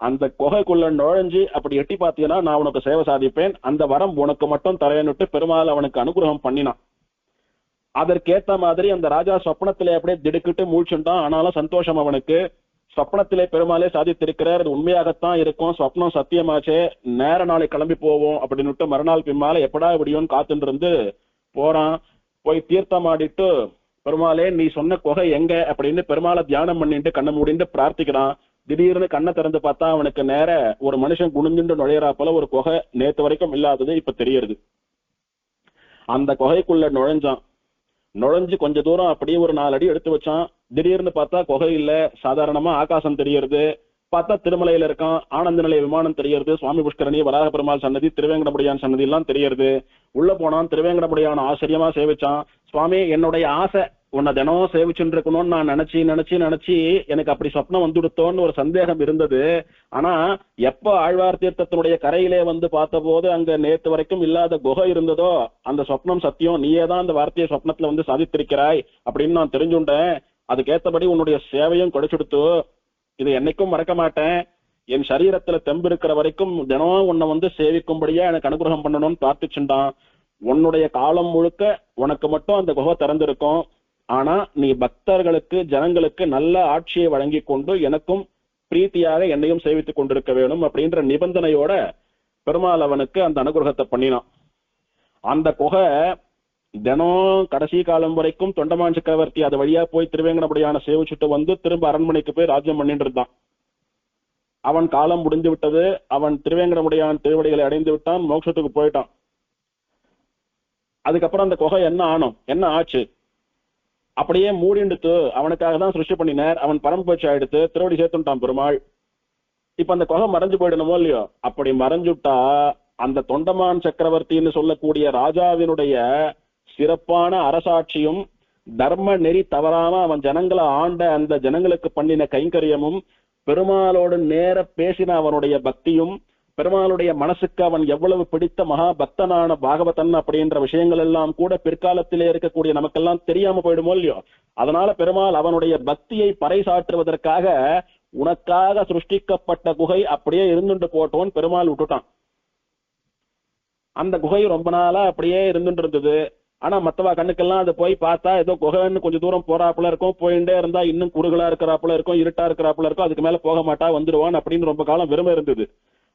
அந்த குகைக்குள்ள நுழைஞ்சு அப்படி எட்டி பார்த்தீங்கன்னா நான் உனக்கு சேவை சாதிப்பேன். அந்த வரம் உனக்கு மட்டும் தரேன்னுட்டு பெருமாள் அவனுக்கு அனுகிரகம் பண்ணினான். அதற்கேத்த மாதிரி அந்த ராஜா சொப்னத்திலே அப்படியே திடுக்கிட்டு மூழ்கிட்டான். ஆனாலும் சந்தோஷம் அவனுக்கு. சொப்னத்திலே பெருமாளே சாதித்திருக்கிறார், அது உண்மையாகத்தான் இருக்கும், சொப்னம் சத்தியமாச்சே, நேர நாளை கிளம்பி போவோம் அப்படின்னுட்டு மறுநாள் பின்னால எப்படா இப்படியோன்னு காத்துட்டு இருந்து போறான். போய் தீர்த்தம் ஆடிட்டு பெருமாளே நீ சொன்ன குகை எங்க அப்படின்னு பெருமாளை தியானம் பண்ணிட்டு கண்ணை மூடிட்டு பிரார்த்திக்கிறான். திடீர்னு கண்ணை திறந்து பார்த்தா அவனுக்கு நேர ஒரு மனுஷன் குனிஞ்சுட்டு நுழையிறா போல ஒரு குகை நேத்து வரைக்கும் இல்லாதது இப்ப தெரியுது. அந்த குகைக்குள்ள நுழைஞ்சு கொஞ்ச தூரம் அப்படியே ஒரு 4 அடி எடுத்து வச்சான். திடீர்னு பார்த்தா குகை இல்ல, சாதாரணமா ஆகாசம் தெரியுது. பார்த்தா திருமலையில இருக்கான். ஆனந்த நிலைய விமானம் தெரியுது. சுவாமி புஷ்கரணி, வராக பெருமாள் சன்னதி, திருவேங்கடமுடையான் சன்னதி எல்லாம் தெரியுது. உள்ள போனான். திருவேங்கடமுடையான் ஆச்சரியமா சேவிச்சான். சுவாமி என்னுடைய ஆசை உன்னை தினம் சேவிச்சுட்டு இருக்கணும்னு நான் நினைச்சு எனக்கு அப்படி சொப்னம் வந்துடுத்தோன்னு ஒரு சந்தேகம் இருந்தது. ஆனா எப்ப ஆழ்வார் தீர்த்தத்தினுடைய கரையிலே பார்த்த போது அங்க நேத்து வரைக்கும் இல்லாத குகை இருந்ததோ அந்த சொப்னம் சத்தியம், நீயே தான் அந்த வார்த்தையை சொப்னத்துல சாதித்திருக்கிறாய் அப்படின்னு நான் தெரிஞ்சுட்டேன். அதுக்கேற்றபடி உன்னுடைய சேவையும் கிடைச்சுடுத்து. இது என்னைக்கும் மறக்க மாட்டேன். என் சரீரத்துல தெம்பு இருக்கிற வரைக்கும் தினம் உன்னை சேவிக்கும்படியா எனக்கு அனுகிரகம் பண்ணணும்னு பிரார்த்திச்சுட்டான். உன்னுடைய காலம் முழுக்க உனக்கு மட்டும் அந்த குகை திறந்திருக்கும். ஆனா நீ பக்தர்களுக்கு ஜனங்களுக்கு நல்ல ஆட்சியை வழங்கி கொண்டு எனக்கும் பிரீத்தியாக என்னையும் சேவித்துக் கொண்டிருக்க வேணும் அப்படின்ற நிபந்தனையோட பெருமாள் அவனுக்கு அந்த அனுகிரகத்தை பண்ணினான். அந்த குகை தினம் கடைசி காலம் வரைக்கும் தொண்டமான் சக்கரவர்த்தி அது வழியா போய் திருவேங்கடமுடையான சேவிச்சுட்டு திரும்ப அரண்மனைக்கு போய் ராஜ்யம் பண்ணிட்டு இருந்தான். அவன் காலம் முடிந்து விட்டது. அவன் திருவேங்கடமுடையான் திருவடிகளை அடைந்து விட்டான், மோட்சத்துக்கு போயிட்டான். அதுக்கப்புறம் அந்த குகை என்ன ஆச்சு அப்படியே மூடிண்டுத்து. அவனுக்காக தான் சிருஷ்டி பண்ணினார். அவன் பரம்பேச்சு ஆயிடுத்து, திருவடி சேர்த்துட்டான் பெருமாள். இப்ப அந்த குகை மறைஞ்சு போயிடணுமோ இல்லையோ? அப்படி மறைஞ்சுட்டா அந்த தொண்டமான் சக்கரவர்த்தின்னு சொல்லக்கூடிய ராஜாவினுடைய சிறப்பான அரசாட்சியும் தர்ம நெறி தவறாம அவன் ஜனங்களை ஆண்ட அந்த ஜனங்களுக்கு பண்ணின கைங்கரியமும் பெருமாளோடு நேர பேசின அவனுடைய பக்தியும், பெருமாளுடைய மனசுக்கு அவன் எவ்வளவு பிடித்த மகா பக்தனான பாகவதன் அப்படின்ற விஷயங்கள் எல்லாம் கூட பிற்காலத்திலே இருக்கக்கூடிய நமக்கெல்லாம் தெரியாம போயிடுமோ இல்லையோ. அதனால பெருமாள் அவனுடைய பக்தியை பறைசாற்றுவதற்காக உனக்காக சிருஷ்டிக்கப்பட்ட குகை அப்படியே இருந்துட்டு போட்டோன்னு பெருமாள் விட்டுட்டான். அந்த குகை ரொம்ப நாளா அப்படியே இருந்துட்டு இருந்தது. ஆனா மத்தவா கண்ணுக்கெல்லாம் அது போய் பார்த்தா ஏதோ குகைன்னு கொஞ்சம் தூரம் போறாப்புல இருக்கும், போயிட்டே இருந்தா இன்னும் குறுகலா இருக்கிறாப்புல இருக்கும், இருட்டா இருக்கிறாப்புல இருக்கும், அதுக்கு மேல போக மாட்டா வந்துடுவான் அப்படின்னு ரொம்ப காலம் வெறுமை இருந்தது.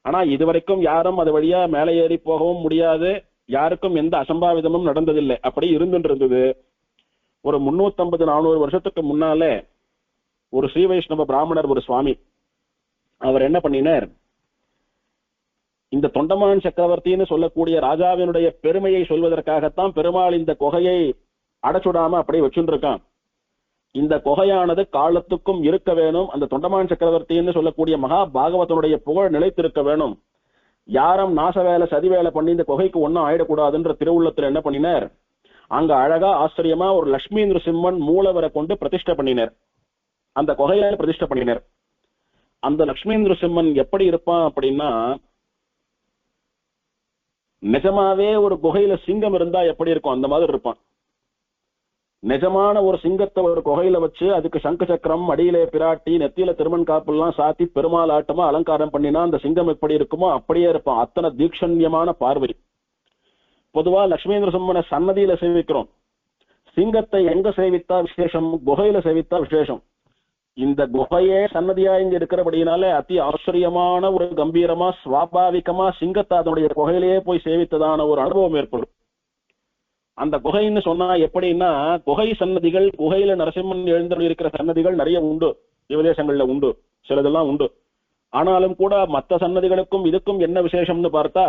ஆனா இதுவரைக்கும் யாரும் அது வழியா மேலே ஏறி போகவும் முடியாது, யாருக்கும் எந்த அசம்பாவிதமும் நடந்ததில்லை. அப்படி இருந்துட்டு இருந்தது. ஒரு 350-400 வருஷத்துக்கு முன்னாலே ஒரு ஸ்ரீ வைஷ்ணவ பிராமணர், ஒரு சுவாமி, அவர் என்ன பண்ணினார், இந்த தொண்டமான் சக்கரவர்த்தின்னு சொல்லக்கூடிய ராஜாவினுடைய பெருமையை சொல்வதற்காகத்தான் பெருமாள் இந்த குகையை அடைச்சுடாம அப்படியே வச்சுருக்கான். இந்த குகையானது காலத்துக்கும் இருக்க வேணும், அந்த தொண்டமான் சக்கரவர்த்தின்னு சொல்லக்கூடிய மகா பாகவதனுடைய புகழ் நிலைத்திருக்க வேணும், யாரும் நாச வேலை சதி வேலை பண்ணி இந்த குகைக்கு ஒன்னும் ஆயிடக்கூடாதுன்ற திருவுள்ளத்துல என்ன பண்ணினார், அங்க அழகா ஆச்சரியமா ஒரு லட்சுமி நிருசிம்மன் மூலவரை கொண்டு பிரதிஷ்டை பண்ணினார், அந்த குகையில பிரதிஷ்டை பண்ணினார். அந்த லட்சுமி நிருசிம்மன் எப்படி இருப்பான் அப்படின்னா, நிஜமாவே ஒரு குகையில சிங்கம் இருந்தா எப்படி இருக்கும் அந்த மாதிரி இருப்பான். நிஜமான ஒரு சிங்கத்தை ஒரு குகையில வச்சு அதுக்கு சங்கு சக்கரம், அடியிலே பிராட்டி, நெத்தியில திருமண் காப்பு எல்லாம் சாத்தி பெருமாள் ஆட்டமா அலங்காரம் பண்ணினா அந்த சிங்கம் எப்படி இருக்குமோ அப்படியே இருப்பான். அத்தனை தீக்ஷண்யமான பார்வை. பொதுவா லட்சுமி நிருசிம்மனை சன்னதியில சேவிக்கிறோம், சிங்கத்தை எங்க சேவித்தா விசேஷம், குகையில சேவித்தா விசேஷம். இந்த குகையே சன்னதியா இங்க இருக்கிறபடினாலே அதி ஆச்சரியமான ஒரு கம்பீரமா சுவாபாவிகமா சிங்கத்தை அதனுடைய குகையிலேயே போய் சேவித்ததான ஒரு அனுபவம் ஏற்படும். அந்த குகைன்னு சொன்னா எப்படின்னா, குகை சன்னதிகள், குகையில நரசிம்மன் எழுந்தருள் இருக்கிற சன்னதிகள் நிறைய உண்டு, திவதேசங்கள்ல உண்டு, சிலதெல்லாம் உண்டு. ஆனாலும் கூட மற்ற சன்னதிகளுக்கும் இதுக்கும் என்ன விசேஷம்னு பார்த்தா,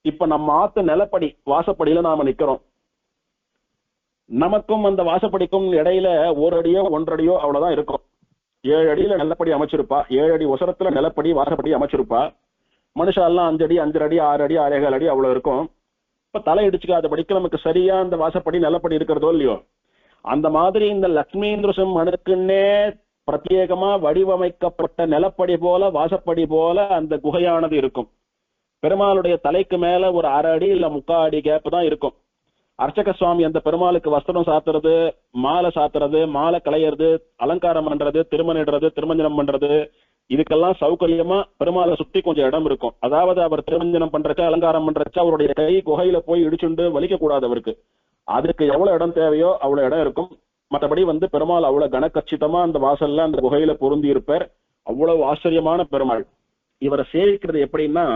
இப்ப நம்ம ஆத்து நிலப்படி வாசப்படியில நாம நிக்கிறோம், நமக்கும் அந்த வாசப்படிக்கும் இடையில 1 அடியோ 1.5 அடியோ அவ்வளவுதான் இருக்கும். 7 அடியில நிலப்படி அமைச்சிருப்பா, 7 அடி உசரத்துல நிலப்படி வாசப்படி அமைச்சிருப்பா. மனுஷாலாம் 5 அடி 5.5 அடி 6 அடி 6.25 அடி அவ்வளவு இருக்கும். இப்ப தலை இடிச்சுக்காதபடிக்கு நமக்கு சரியா அந்த வாசப்படி நிலப்படி இருக்கிறதோ இல்லையோ, அந்த மாதிரி இந்த லட்சுமி நிருசிம்மனுக்குன்னே பிரத்யேகமா வடிவமைக்கப்பட்ட நிலப்படி போல வாசப்படி போல அந்த குகையானது இருக்கும். பெருமாளுடைய தலைக்கு மேல ஒரு 1/2 அடி இல்ல 3/4 அடி கேப் தான் இருக்கும். அர்ச்சக சுவாமி அந்த பெருமாளுக்கு வஸ்திரம் சாத்துறது, மாலை சாத்துறது, மாலை களையிறது, அலங்காரம் பண்றது, திருமணிடுறது, திருமஞ்சனம் பண்றது, இதுக்கெல்லாம் சௌகரியமா பெருமாளை சுத்தி கொஞ்சம் இடம் இருக்கும். அதாவது அவர் திருமஞ்சனம் பண்றச்ச, அலங்காரம் பண்றச்ச அவருடைய கை குகையில போய் இடிச்சுண்டு வலிக்க கூடாது அவருக்கு. அதுக்கு எவ்வளவு இடம் தேவையோ அவ்வளவு இடம் இருக்கும். மற்றபடி பெருமாள் அவ்வளவு கனக்கச்சிதமா அந்த வாசல்ல அந்த குகையில பொருந்தி இருப்பார். அவ்வளவு ஆச்சரியமான பெருமாள். இவரை சேவிக்கிறது எப்படின்னா,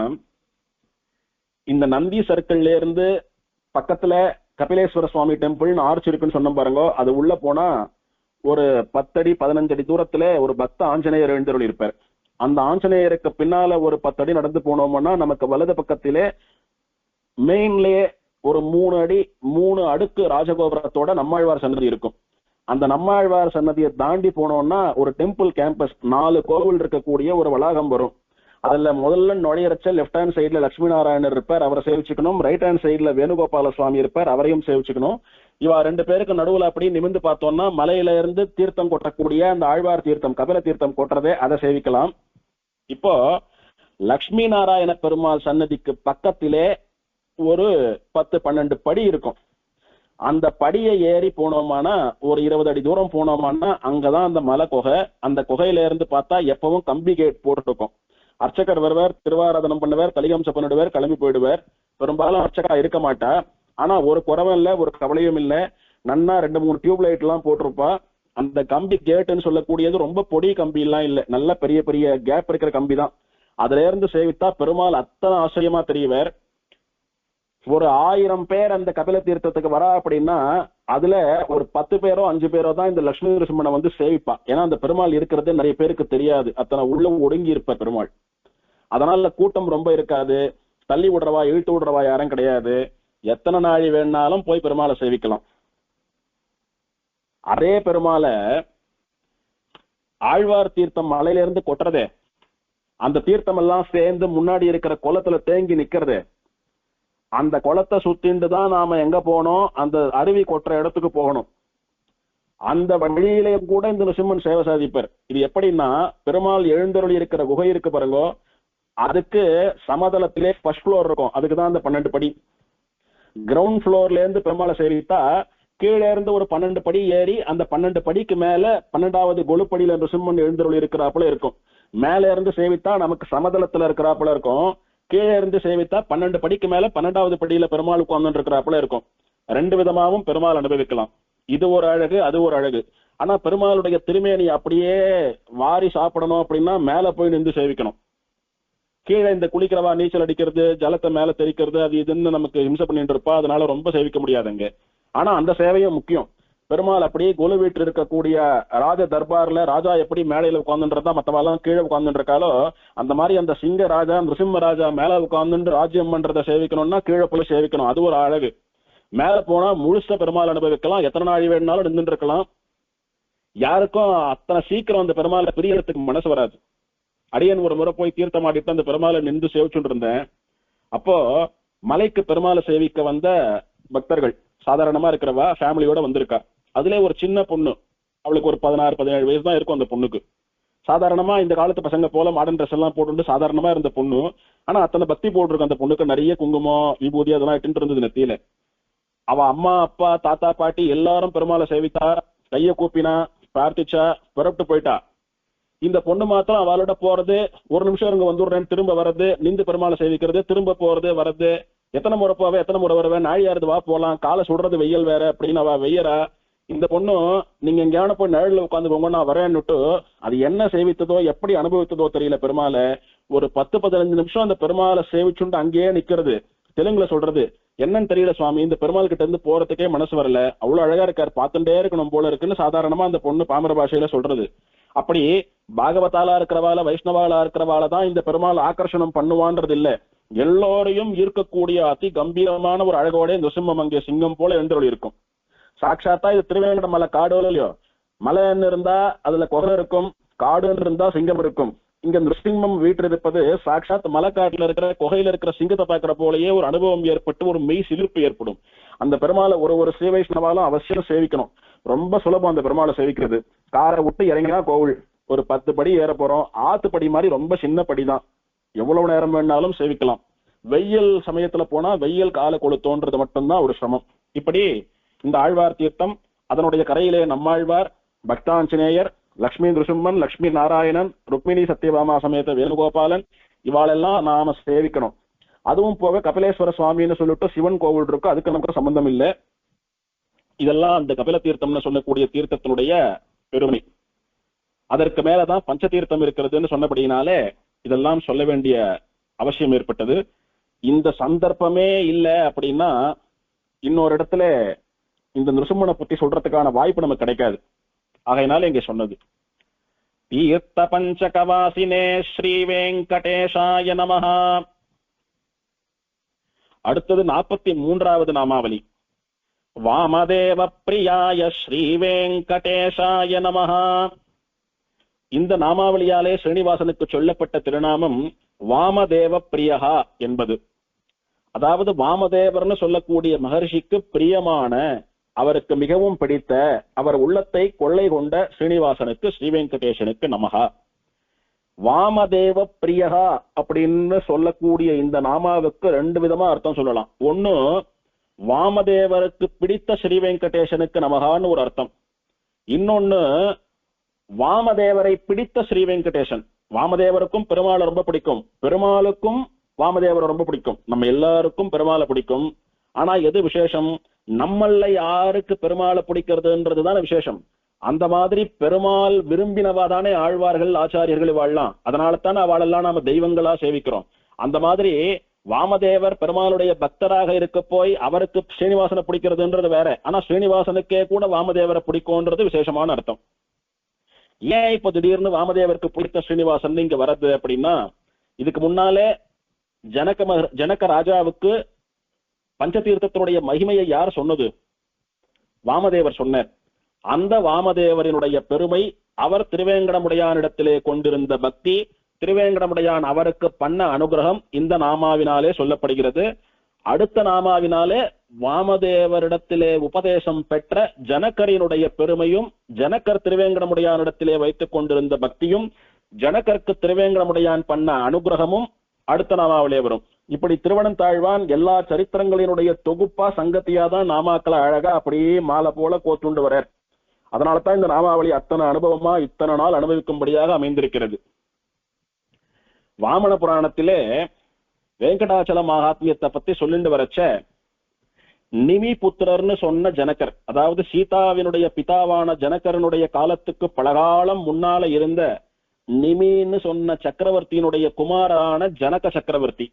இந்த நந்தி சர்க்கிள்ல இருந்து பக்கத்துல கபிலேஸ்வர சுவாமி டெம்பிள்னு ஆர்ச் இருக்குன்னு சொன்ன பாருங்க, அது உள்ள போனா ஒரு 10 அடி 15 அடி தூரத்துல ஒரு பக்த ஆஞ்சநேயர் எழுந்தருள் இருப்பார். அந்த ஆஞ்சநேயருக்கு பின்னால ஒரு 10 அடி நடந்து போனோம்னா நமக்கு வலது பக்கத்திலே மெயின்லயே ஒரு 3 அடி 3 அடுக்கு ராஜகோபுரத்தோட நம்மாழ்வார் சன்னதி இருக்கும். அந்த நம்மாழ்வார் சன்னதியை தாண்டி போனோம்னா ஒரு டெம்பிள் கேம்பஸ், 4 கோவில் இருக்கக்கூடிய ஒரு வளாகம் வரும். அதுல முதல்ல நுழையறச்ச லெப்ட் ஹேண்ட் சைட்ல லட்சுமி நாராயணர் இருப்பார், அவரை சேவிச்சுக்கணும். ரைட் ஹேண்ட் சைட்ல வேணுகோபால சுவாமி இருப்பார், அவரையும் சேவிச்சுக்கணும். இவா 2 பேருக்கு நடுவுல அப்படி நிமிந்து பார்த்தோம்னா மலையில இருந்து தீர்த்தம் கொட்டக்கூடிய அந்த ஆழ்வார் தீர்த்தம், கபில தீர்த்தம் கொட்டுறதே, அதை சேவிக்கலாம். இப்போ லட்சுமி நாராயண பெருமாள் சன்னதிக்கு பக்கத்திலே ஒரு 10-12 படி இருக்கும். அந்த படியை ஏறி போனோமானா ஒரு 20 அடி தூரம் போனோமானா அங்கதான் அந்த மலை குகை. அந்த குகையில இருந்து பார்த்தா எப்பவும் கம்பி கேட் போட்டு இருக்கும். அர்ச்சகர் வருவார், திருவாராதனம் பண்ணுவார், தலிகம்சம் பண்ணிடுவார், கிளம்பி போயிடுவார். பெரும்பாலும் அர்ச்சகா இருக்க மாட்டா. ஆனா ஒரு குறவும் இல்ல, ஒரு கவலையும் இல்ல, நன்னா 2-3 டியூப் லைட் எல்லாம் போட்டிருப்பா. அந்த கம்பி கேட்டுன்னு சொல்லக்கூடியது ரொம்ப பொடி கம்பி எல்லாம் இல்ல, நல்ல பெரிய பெரிய கேப் இருக்கிற கம்பி தான். அதுல இருந்து சேவித்தா பெருமாள் அத்தனை ஆச்சரியமா தெரியவர். ஒரு 1000 பேர் அந்த கபில தீர்த்தத்துக்கு வரா அப்படின்னா அதுல ஒரு 10 பேரோ 5 பேரோ தான் இந்த லட்சுமி நிருசிம்மனை சேவிப்பா. ஏன்னா அந்த பெருமாள் இருக்கிறது நிறைய பேருக்கு தெரியாது, அத்தனை உள்ள ஒடுங்கி இருப்ப பெருமாள். அதனால கூட்டம் ரொம்ப இருக்காது, தள்ளி விடுறவா இழுத்து விடுறவா யாரும் கிடையாது. எத்தனை நாழி வேணாலும் போய் பெருமாளை சேவிக்கலாம். அதே பெருமாளை ஆழ்வார் தீர்த்தம் மலையில இருந்து கொட்டுறதே, அந்த தீர்த்தம் எல்லாம் சேர்ந்து முன்னாடி இருக்கிற குளத்துல தேங்கி நிக்கிறது. அந்த குளத்தை சுத்திண்டு தான் நாம எங்க போனோம், அந்த அருவி கொட்டுற இடத்துக்கு போகணும். அந்த வழியிலே கூட இந்த நிருசிம்மன் சேவை சாதிப்பார். இது எப்படின்னா, பெருமாள் எழுந்தருளி இருக்கிற குகை இருக்கு பாருங்க, அதுக்கு சமதளத்திலே ஃபர்ஸ்ட் ஃப்ளோர் இருக்கும், அதுக்குதான் அந்த 12 படி. கிரவுண்ட் ஃப்ளோர்ல இருந்து பெருமாளை சேவித்தா கீழே இருந்து ஒரு 12 படி ஏறி அந்த 12 படிக்கு மேல 12வது கொலுப்படியில நிருசிம்மன் எழுந்தருளி இருக்கிறாப்புல இருக்கும். மேல இருந்து சேவித்தா நமக்கு சமதளத்துல இருக்கிறாப்புல இருக்கும், கீழே இருந்து சேவித்தா 12 படிக்கு மேல 12வது படியில பெருமாள் உட்கார்ந்து இருக்கிறாப்புல இருக்கும். 2 விதமாவும் பெருமாள் அனுபவிக்கலாம். இது ஒரு அழகு, அது ஒரு அழகு. ஆனா பெருமாளுடைய திருமேனி அப்படியே வாரி சாப்பிடணும் அப்படின்னா மேல போய் நின்று சேவிக்கணும். கீழே இந்த குளிக்கிறவா நீச்சல் அடிக்கிறது, ஜலத்தை மேல தெரிக்கிறது, அது இதுன்னு நமக்கு ஹிம்சை பண்ணிட்டு இருப்பா, அதனால ரொம்ப சேவிக்க முடியாதுங்க. ஆனா அந்த சேவையும் முக்கியம். பெருமாள் அப்படியே கொலு வீட்டு இருக்கக்கூடிய ராஜ தர்பார்ல ராஜா எப்படி மேலையில உட்கார்ந்துன்றதா மற்றவாலாம் கீழே உட்கார்ந்துட்டு இருக்காலோ, அந்த மாதிரி அந்த சிங்க ராஜா நிருசிம்ம ராஜா மேல உட்கார்ந்துட்டு ராஜ்யம் பண்றதை சேவிக்கணும்னா கீழே போய் சேவிக்கணும். அது ஒரு அழகு. மேல போனா முழுச பெருமாள் அனுபவிக்கலாம், எத்தனை நாள் வேணும்னாலும் நின்றுட்டு இருக்கலாம். யாருக்கும் அத்தனை சீக்கிரம் அந்த பெருமாளை பிரியறதுக்கு மனசு வராது. அடியன் ஒரு முறை போய் தீர்த்தமாடிட்டு அந்த பெருமாளை நின்று சேவிச்சுட்டு இருந்தேன். அப்போ மலைக்கு பெருமாளை சேவிக்க வந்த பக்தர்கள் சாதாரணமா இருக்கிறவா ஃபேமிலியோட வந்திருக்கா. அதுல ஒரு சின்ன பொண்ணு, அவளுக்கு ஒரு 16-17 வயசு தான் இருக்கும் அந்த பொண்ணுக்கு. சாதாரணமா இந்த காலத்து பசங்க போல மாடர்ன் ட்ரெஸ் எல்லாம் போட்டு சாதாரணமா இருந்த பொண்ணு. ஆனா அத்தனை பக்தி போட்டிருக்கு அந்த பொண்ணுக்கு. நிறைய குங்குமம் விபூதி அதெல்லாம் இட்டு இருந்தது நெத்தியில. அவ அம்மா அப்பா தாத்தா பாட்டி எல்லாரும் பெருமாளை சேவித்தா, கைய கூப்பினா, பிரார்த்திச்சா, புறப்பட்டு போயிட்டா. இந்த பொண்ணு மாத்திரம் அவளோட போறது, ஒரு நிமிஷம் இங்க வந்துடுறேன் திரும்ப வர்றது, நின்று பெருமாளை சேவிக்கிறது, திரும்ப போறது வர்றது, எத்தனை முறை போவே எத்தனை முறை வருவேன், நாழியாருது வா போலாம், காலை சுடுறது வெயில் வேற அப்படின்னு அவ வெய்யறா. இந்த பொண்ணும் நீங்க எங்கேயான போய் நிழல்ல உட்காந்துக்கோங்க நான் வரேன்னுட்டு அது என்ன சேவித்ததோ எப்படி அனுபவித்ததோ தெரியல. பெருமாளை ஒரு 10-15 நிமிஷம் அந்த பெருமாளை சேவிச்சுண்டு அங்கேயே நிக்கிறது. தெலுங்குல சொல்றது, என்னன்னு தெரியல சுவாமி, இந்த பெருமாள் கிட்ட இருந்து போறதுக்கே மனசு வரல, அவ்வளவு அழகா இருக்காரு, பார்த்துட்டே இருக்கணும் போல இருக்குன்னு சாதாரணமா அந்த பொண்ணு பாமர பாஷையில சொல்றது. அப்படி பாகவதாலா இருக்கிறவாள வைஷ்ணவாலா இருக்கிறவாள தான் இந்த பெருமாள் ஆகர்ஷணம் பண்ணுவான்றது இல்ல, எல்லோரையும் ஈர்க்கக்கூடிய அதி கம்பீரமான ஒரு அழகோட இந்த சிம்மம் அங்கே சிங்கம் போல எழுந்தருளி இருக்கும். சாட்சாத்தா இது திருவேங்கட மலை காடு இல்லையோ, மலைன்னு இருந்தா அதுல குகை இருக்கும், காடுன்னு இருந்தா சிங்கம் இருக்கும். இங்க நிருசிம்மம் வீட்டு இருப்பது சாட்சாத் மலைக்காட்டுல இருக்கிற குகையில இருக்கிற சிங்கத்தை பார்க்கிற போலயே ஒரு அனுபவம் ஏற்பட்டு ஒரு மெய் சிலிர்ப்பு ஏற்படும். அந்த பெருமாளை ஒரு ஸ்ரீ வைஷ்ணவாலும் அவசியம் சேவிக்கணும். ரொம்ப சுலபம் அந்த பெருமாளை சேவிக்கிறது. காரை விட்டு இறங்கினா கோவில், ஒரு 10 படி ஏற போறோம், ஆத்து படி மாதிரி ரொம்ப சின்ன படிதான், எவ்வளவு நேரம் வேணாலும் சேவிக்கலாம். வெயில் சமயத்துல போனா வெயில் கால கொளுத்தோன்றது மட்டும்தான் ஒரு சிரமம். இப்படி இந்த ஆழ்வார் தீர்த்தம், அதனுடைய கரையிலே நம்மாழ்வார், பக்தாஞ்சநேயர், லட்சுமி நிருசிம்மன், லட்சுமி நாராயணன், ருக்மிணி சத்யபாமா சமேத வேணுகோபாலன், இவாளெல்லாம் நாம சேவிக்கணும். அதுவும் போக கபிலேஸ்வர சுவாமின்னு சொல்லிட்டு சிவன் கோவில் இருக்கு, அதுக்கு நமக்கு சம்பந்தம் இல்லை. இதெல்லாம் அந்த கபில தீர்த்தம்னு சொல்லக்கூடிய தீர்த்தத்தினுடைய பெருமை. அதற்கு மேலதான் பஞ்ச தீர்த்தம் இருக்கிறதுன்னு சொன்னபடினாலே இதெல்லாம் சொல்ல வேண்டிய அவசியம் ஏற்பட்டது. இந்த சந்தர்ப்பமே இல்லை அப்படின்னா இன்னொரு இடத்துல இந்த நிருசிம்மனை பத்தி சொல்றதுக்கான வாய்ப்பு நமக்கு கிடைக்காது. ஆகையினால இங்க சொன்னது. தீர்த்த பஞ்சகவாசினே ஸ்ரீ வெங்கடேஷாய நமஹ. அடுத்தது 43வது நாமாவளி. வாமதேவ பிரியாய ஸ்ரீ வெங்கடேஷாய நமஹ. இந்த நாமாவளியாலே ஸ்ரீனிவாசனுக்கு சொல்லப்பட்ட திருநாமம் வாமதேவ பிரியஹா என்பது. அதாவது வாமதேவர்னு சொல்லக்கூடிய மகர்ஷிக்கு பிரியமான, அவருக்கு மிகவும் பிடித்த, அவர் உள்ளத்தை கொள்ளை கொண்ட ஸ்ரீனிவாசனுக்கு ஸ்ரீ வெங்கடேசனுக்கு நமஹா. வாமதேவ பிரியஹா அப்படின்னு சொல்லக்கூடிய இந்த நாமாவுக்கு 2 விதமா அர்த்தம் சொல்லலாம். ஒண்ணு, வாமதேவருக்கு பிடித்த ஸ்ரீ வெங்கடேசனுக்கு நமகான்னு ஒரு அர்த்தம். இன்னொன்னு, வாமதேவரை பிடித்த ஸ்ரீ வெங்கடேசன். வாமதேவருக்கும் பெருமாளை ரொம்ப பிடிக்கும், பெருமாளுக்கும் வாமதேவரை ரொம்ப பிடிக்கும். நம்ம எல்லாருக்கும் பெருமாளை பிடிக்கும். ஆனா எது விசேஷம், நம்மள யாருக்கு பெருமாளை பிடிக்கிறதுன்றதுதான விசேஷம். அந்த மாதிரி பெருமாள் விரும்பினவா தானே ஆழ்வார்கள் ஆச்சாரியர்கள் வாழலாம். அதனால தானே அவளெல்லாம் நாம தெய்வங்களா சேவிக்கிறோம். அந்த மாதிரி வாமதேவர் பெருமாளுடைய பக்தராக இருக்க போய் அவருக்கு ஸ்ரீனிவாசனை பிடிக்கிறதுன்றது வேற. ஆனா ஸ்ரீனிவாசனுக்கே கூட வாமதேவரை பிடிக்கும்ன்றது விசேஷமான அர்த்தம். ஏன் இப்ப திடீர்னு வாமதேவருக்கு பிடித்த ஸ்ரீனிவாசன் இங்க வர்றது அப்படின்னா, இதுக்கு முன்னாலே ஜனக ராஜாவுக்கு பஞ்சதீர்த்தத்தினுடைய மகிமையை யார் சொன்னது? வாமதேவர் சொன்னார். அந்த வாமதேவரினுடைய பெருமை, அவர் திருவேங்கடமுடையானிடத்திலே கொண்டிருந்த பக்தி, திருவேங்கடமுடையான் அவருக்கு பண்ண அனுகிரகம் இந்த நாமாவினாலே சொல்லப்படுகிறது. அடுத்த நாமாவினாலே வாமதேவரிடத்திலே உபதேசம் பெற்ற ஜனகரினுடைய பெருமையும், ஜனகர் திருவேங்கடமுடையானிடத்திலே வைத்துக் கொண்டிருந்த பக்தியும், ஜனகருக்கு திருவேங்கடமுடையான் பண்ண அனுகிரகமும் அடுத்த நாமாவிலே வரும். இப்படி திருவனந்தாழ்வான் எல்லா சரித்திரங்களினுடைய தொகுப்பா சங்கத்தியா தான் நாமாக்களை அழகா அப்படியே மாலை போல கோத்துண்டு வரார். அதனாலதான் இந்த நாமாவளி அத்தனை அனுபவமா இத்தனை நாள் அனுபவிக்கும்படியாக அமைந்திருக்கிறது. வாமன புராணத்திலே வெங்கடாச்சல மகாத்மியத்தை பத்தி சொல்லிட்டு வரச்ச, நிமி புத்திரர்னு சொன்ன ஜனகர், அதாவது சீதாவினுடைய பிதாவான ஜனகரனுடைய காலத்துக்கு பலகாலம் முன்னால இருந்த நிமின்னு சொன்ன சக்கரவர்த்தியினுடைய குமாரான ஜனக சக்கரவர்த்தி,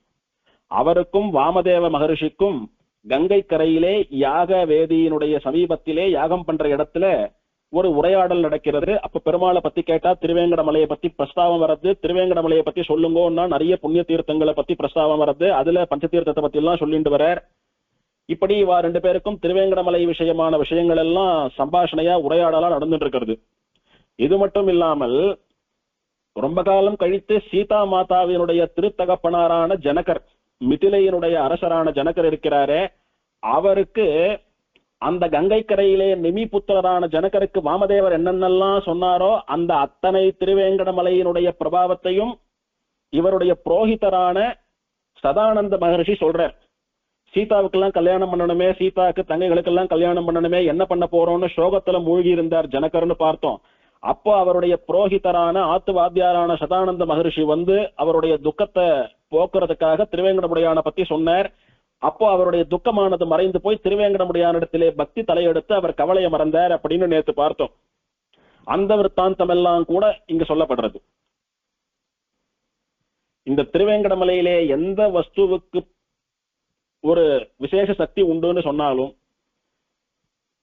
அவருக்கும் வாமதேவ மகரிஷிக்கும் கங்கை கரையிலே யாக வேதியினுடைய சமீபத்திலே யாகம் பண்ற இடத்துல ஒரு உரையாடல் நடக்கிறது. அப்ப பெருமாளை பத்தி கேட்டா திருவேங்கடமலையை பத்தி பிரஸ்தாவம் வர்றது, திருவேங்கடமலையை பத்தி சொல்லுங்கன்னா நிறைய புண்ணிய தீர்த்தங்களை பத்தி பிரஸ்தாவம் வர்றது, அதுல பஞ்சதீர்த்தத்தை பத்தி எல்லாம் சொல்லிட்டு வர்றார். இப்படி இவா ரெண்டு பேருக்கும் திருவேங்கடமலை விஷயமான விஷயங்கள் எல்லாம் சம்பாஷணையா உரையாடலா நடந்துட்டு இருக்கிறது. இது மட்டும் இல்லாமல் ரொம்ப காலம் கழித்து சீதா மாதாவினுடைய திருத்தகப்பனாரான ஜனகர், மிதிலையினுடைய அரசரான ஜனகர் இருக்கிறாரே, அவருக்கு அந்த கங்கை கரையிலே நிமி புத்திரரான ஜனகருக்கு வாமதேவர் என்னென்னலாம் சொன்னாரோ அந்த அத்தனை திருவேங்கடமலையினுடைய பிரபாவத்தையும் இவருடைய புரோகிதரான சதானந்த மகரிஷி சொல்றார். சீதாவுக்கெல்லாம் கல்யாணம் பண்ணணுமே, சீதாவுக்கு தங்கைகளுக்கெல்லாம் கல்யாணம் பண்ணணுமே, என்ன பண்ண போறோம்னு சோகத்துல மூழ்கி இருந்தார் ஜனகர்னு பார்த்தோம். அப்போ அவருடைய புரோகிதரான ஆத்துவாத்தியாரான சதானந்த மகரிஷி வந்து அவருடைய துக்கத்தை போக்குறதுக்காக திருவேங்கடமுடையான பத்தி சொன்னார். அப்போ அவருடைய துக்கமானது மறைந்து போய் திருவேங்கடமுடையானிடத்திலே பக்தி தலையெடுத்து அவர் கவலையை மறந்தார் அப்படின்னு நேற்று பார்த்தோம். அந்த விற்த்தாந்தம் எல்லாம் கூட இங்க சொல்லப்படுறது. இந்த திருவேங்கடமலையிலே எந்த வஸ்துவுக்கு ஒரு விசேஷ சக்தி உண்டுன்னு சொன்னாலும்,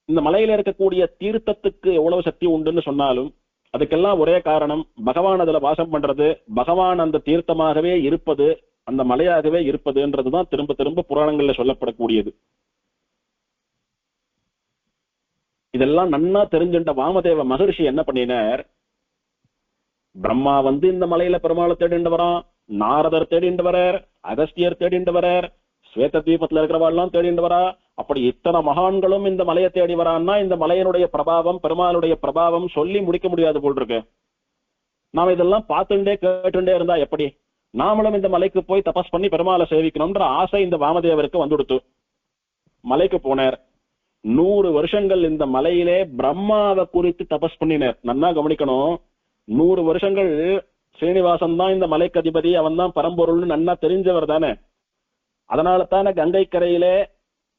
இந்த மலையில இருக்கக்கூடிய தீர்த்தத்துக்கு எவ்வளவு சக்தி உண்டுன்னு சொன்னாலும், அதுக்கெல்லாம் ஒரே காரணம் பகவான் அதுல வாசம் பண்றது, பகவான் அந்த தீர்த்தமாகவே இருப்பது, அந்த மலையாகவே இருப்பதுன்றதுதான் திரும்ப திரும்ப புராணங்கள்ல சொல்லப்படக்கூடியது. இதெல்லாம் நன்னா தெரிஞ்சுட்ட வாமதேவ மகரிஷி என்ன பண்ணினார், பிரம்மா வந்து இந்த மலையில பெருமாளை தேடிண்டு வரான், நாரதர் தேடிண்டு வரார், அகஸ்தியர் தேடிண்டு வரார், ஸ்வேத தீபத்துல இருக்கிறவாள்லாம் தேடிண்டு வரா. அப்படி இத்தனை மகான்களும் இந்த மலையை தேடி வரான்னா இந்த மலையினுடைய பிரபாவம், பெருமாளுடைய பிரபாவம் சொல்லி முடிக்க முடியாது போல் இருக்கு. நாம இதெல்லாம் பார்த்துட்டே கேட்டுட்டே இருந்தா எப்படி? நாமளும் இந்த மலைக்கு போய் தபஸ் பண்ணி பெருமாளை சேவிக்கணும்ன்ற ஆசை இந்த வாமதேவருக்கு வந்துடுத்து. மலைக்கு போனார். 100 வருஷங்கள் இந்த மலையிலே பிரம்மாவை குறித்து தபஸ் பண்ணினார். நன்னா கவனிக்கணும், 100 வருஷங்கள் ஸ்ரீனிவாசன் தான் இந்த மலைக்கு அதிபதி, அவன் தான் பரம்பொருள்னு நன்னா தெரிஞ்சவர் தானே. அதனால தானே கங்கை கரையிலே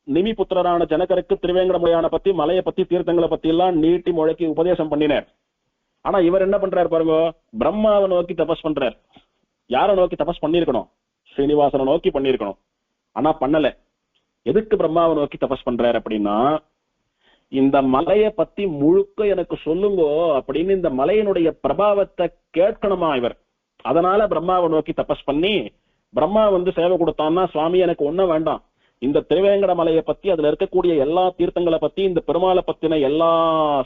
நிமி புத்திரரான ஜனகருக்கு திருவேங்கடமுடையான பத்தி, மலையை பத்தி, தீர்த்தங்களை பத்தி எல்லாம் நீட்டி முழக்கி உபதேசம் பண்ணினார். ஆனா இவர் என்ன பண்றாரு பாருங்க, பிரம்மாவை நோக்கி தபஸ் பண்றார். யாரை நோக்கி தபஸ் பண்ணிருக்கணும்? ஸ்ரீனிவாசனை நோக்கி பண்ணிருக்கணும். ஆனா பண்ணல. எதுக்கு பிரம்மாவை நோக்கி தபஸ் பண்றாரு அப்படின்னா, இந்த மலையை பத்தி முழுக்க எனக்கு சொல்லுங்கோ அப்படின்னு இந்த மலையினுடைய பிரபாவத்தை கேட்கணுமா இவர். அதனால பிரம்மாவை நோக்கி தபஸ் பண்ணி, பிரம்மா வந்து சேவை கொடுத்தான்னா, சுவாமி எனக்கு ஒண்ணும் வேண்டாம், இந்த திருவேங்கட மலையை பத்தி, அதுல இருக்கக்கூடிய எல்லா தீர்த்தங்களை பத்தி, இந்த பெருமாளை பத்தின எல்லா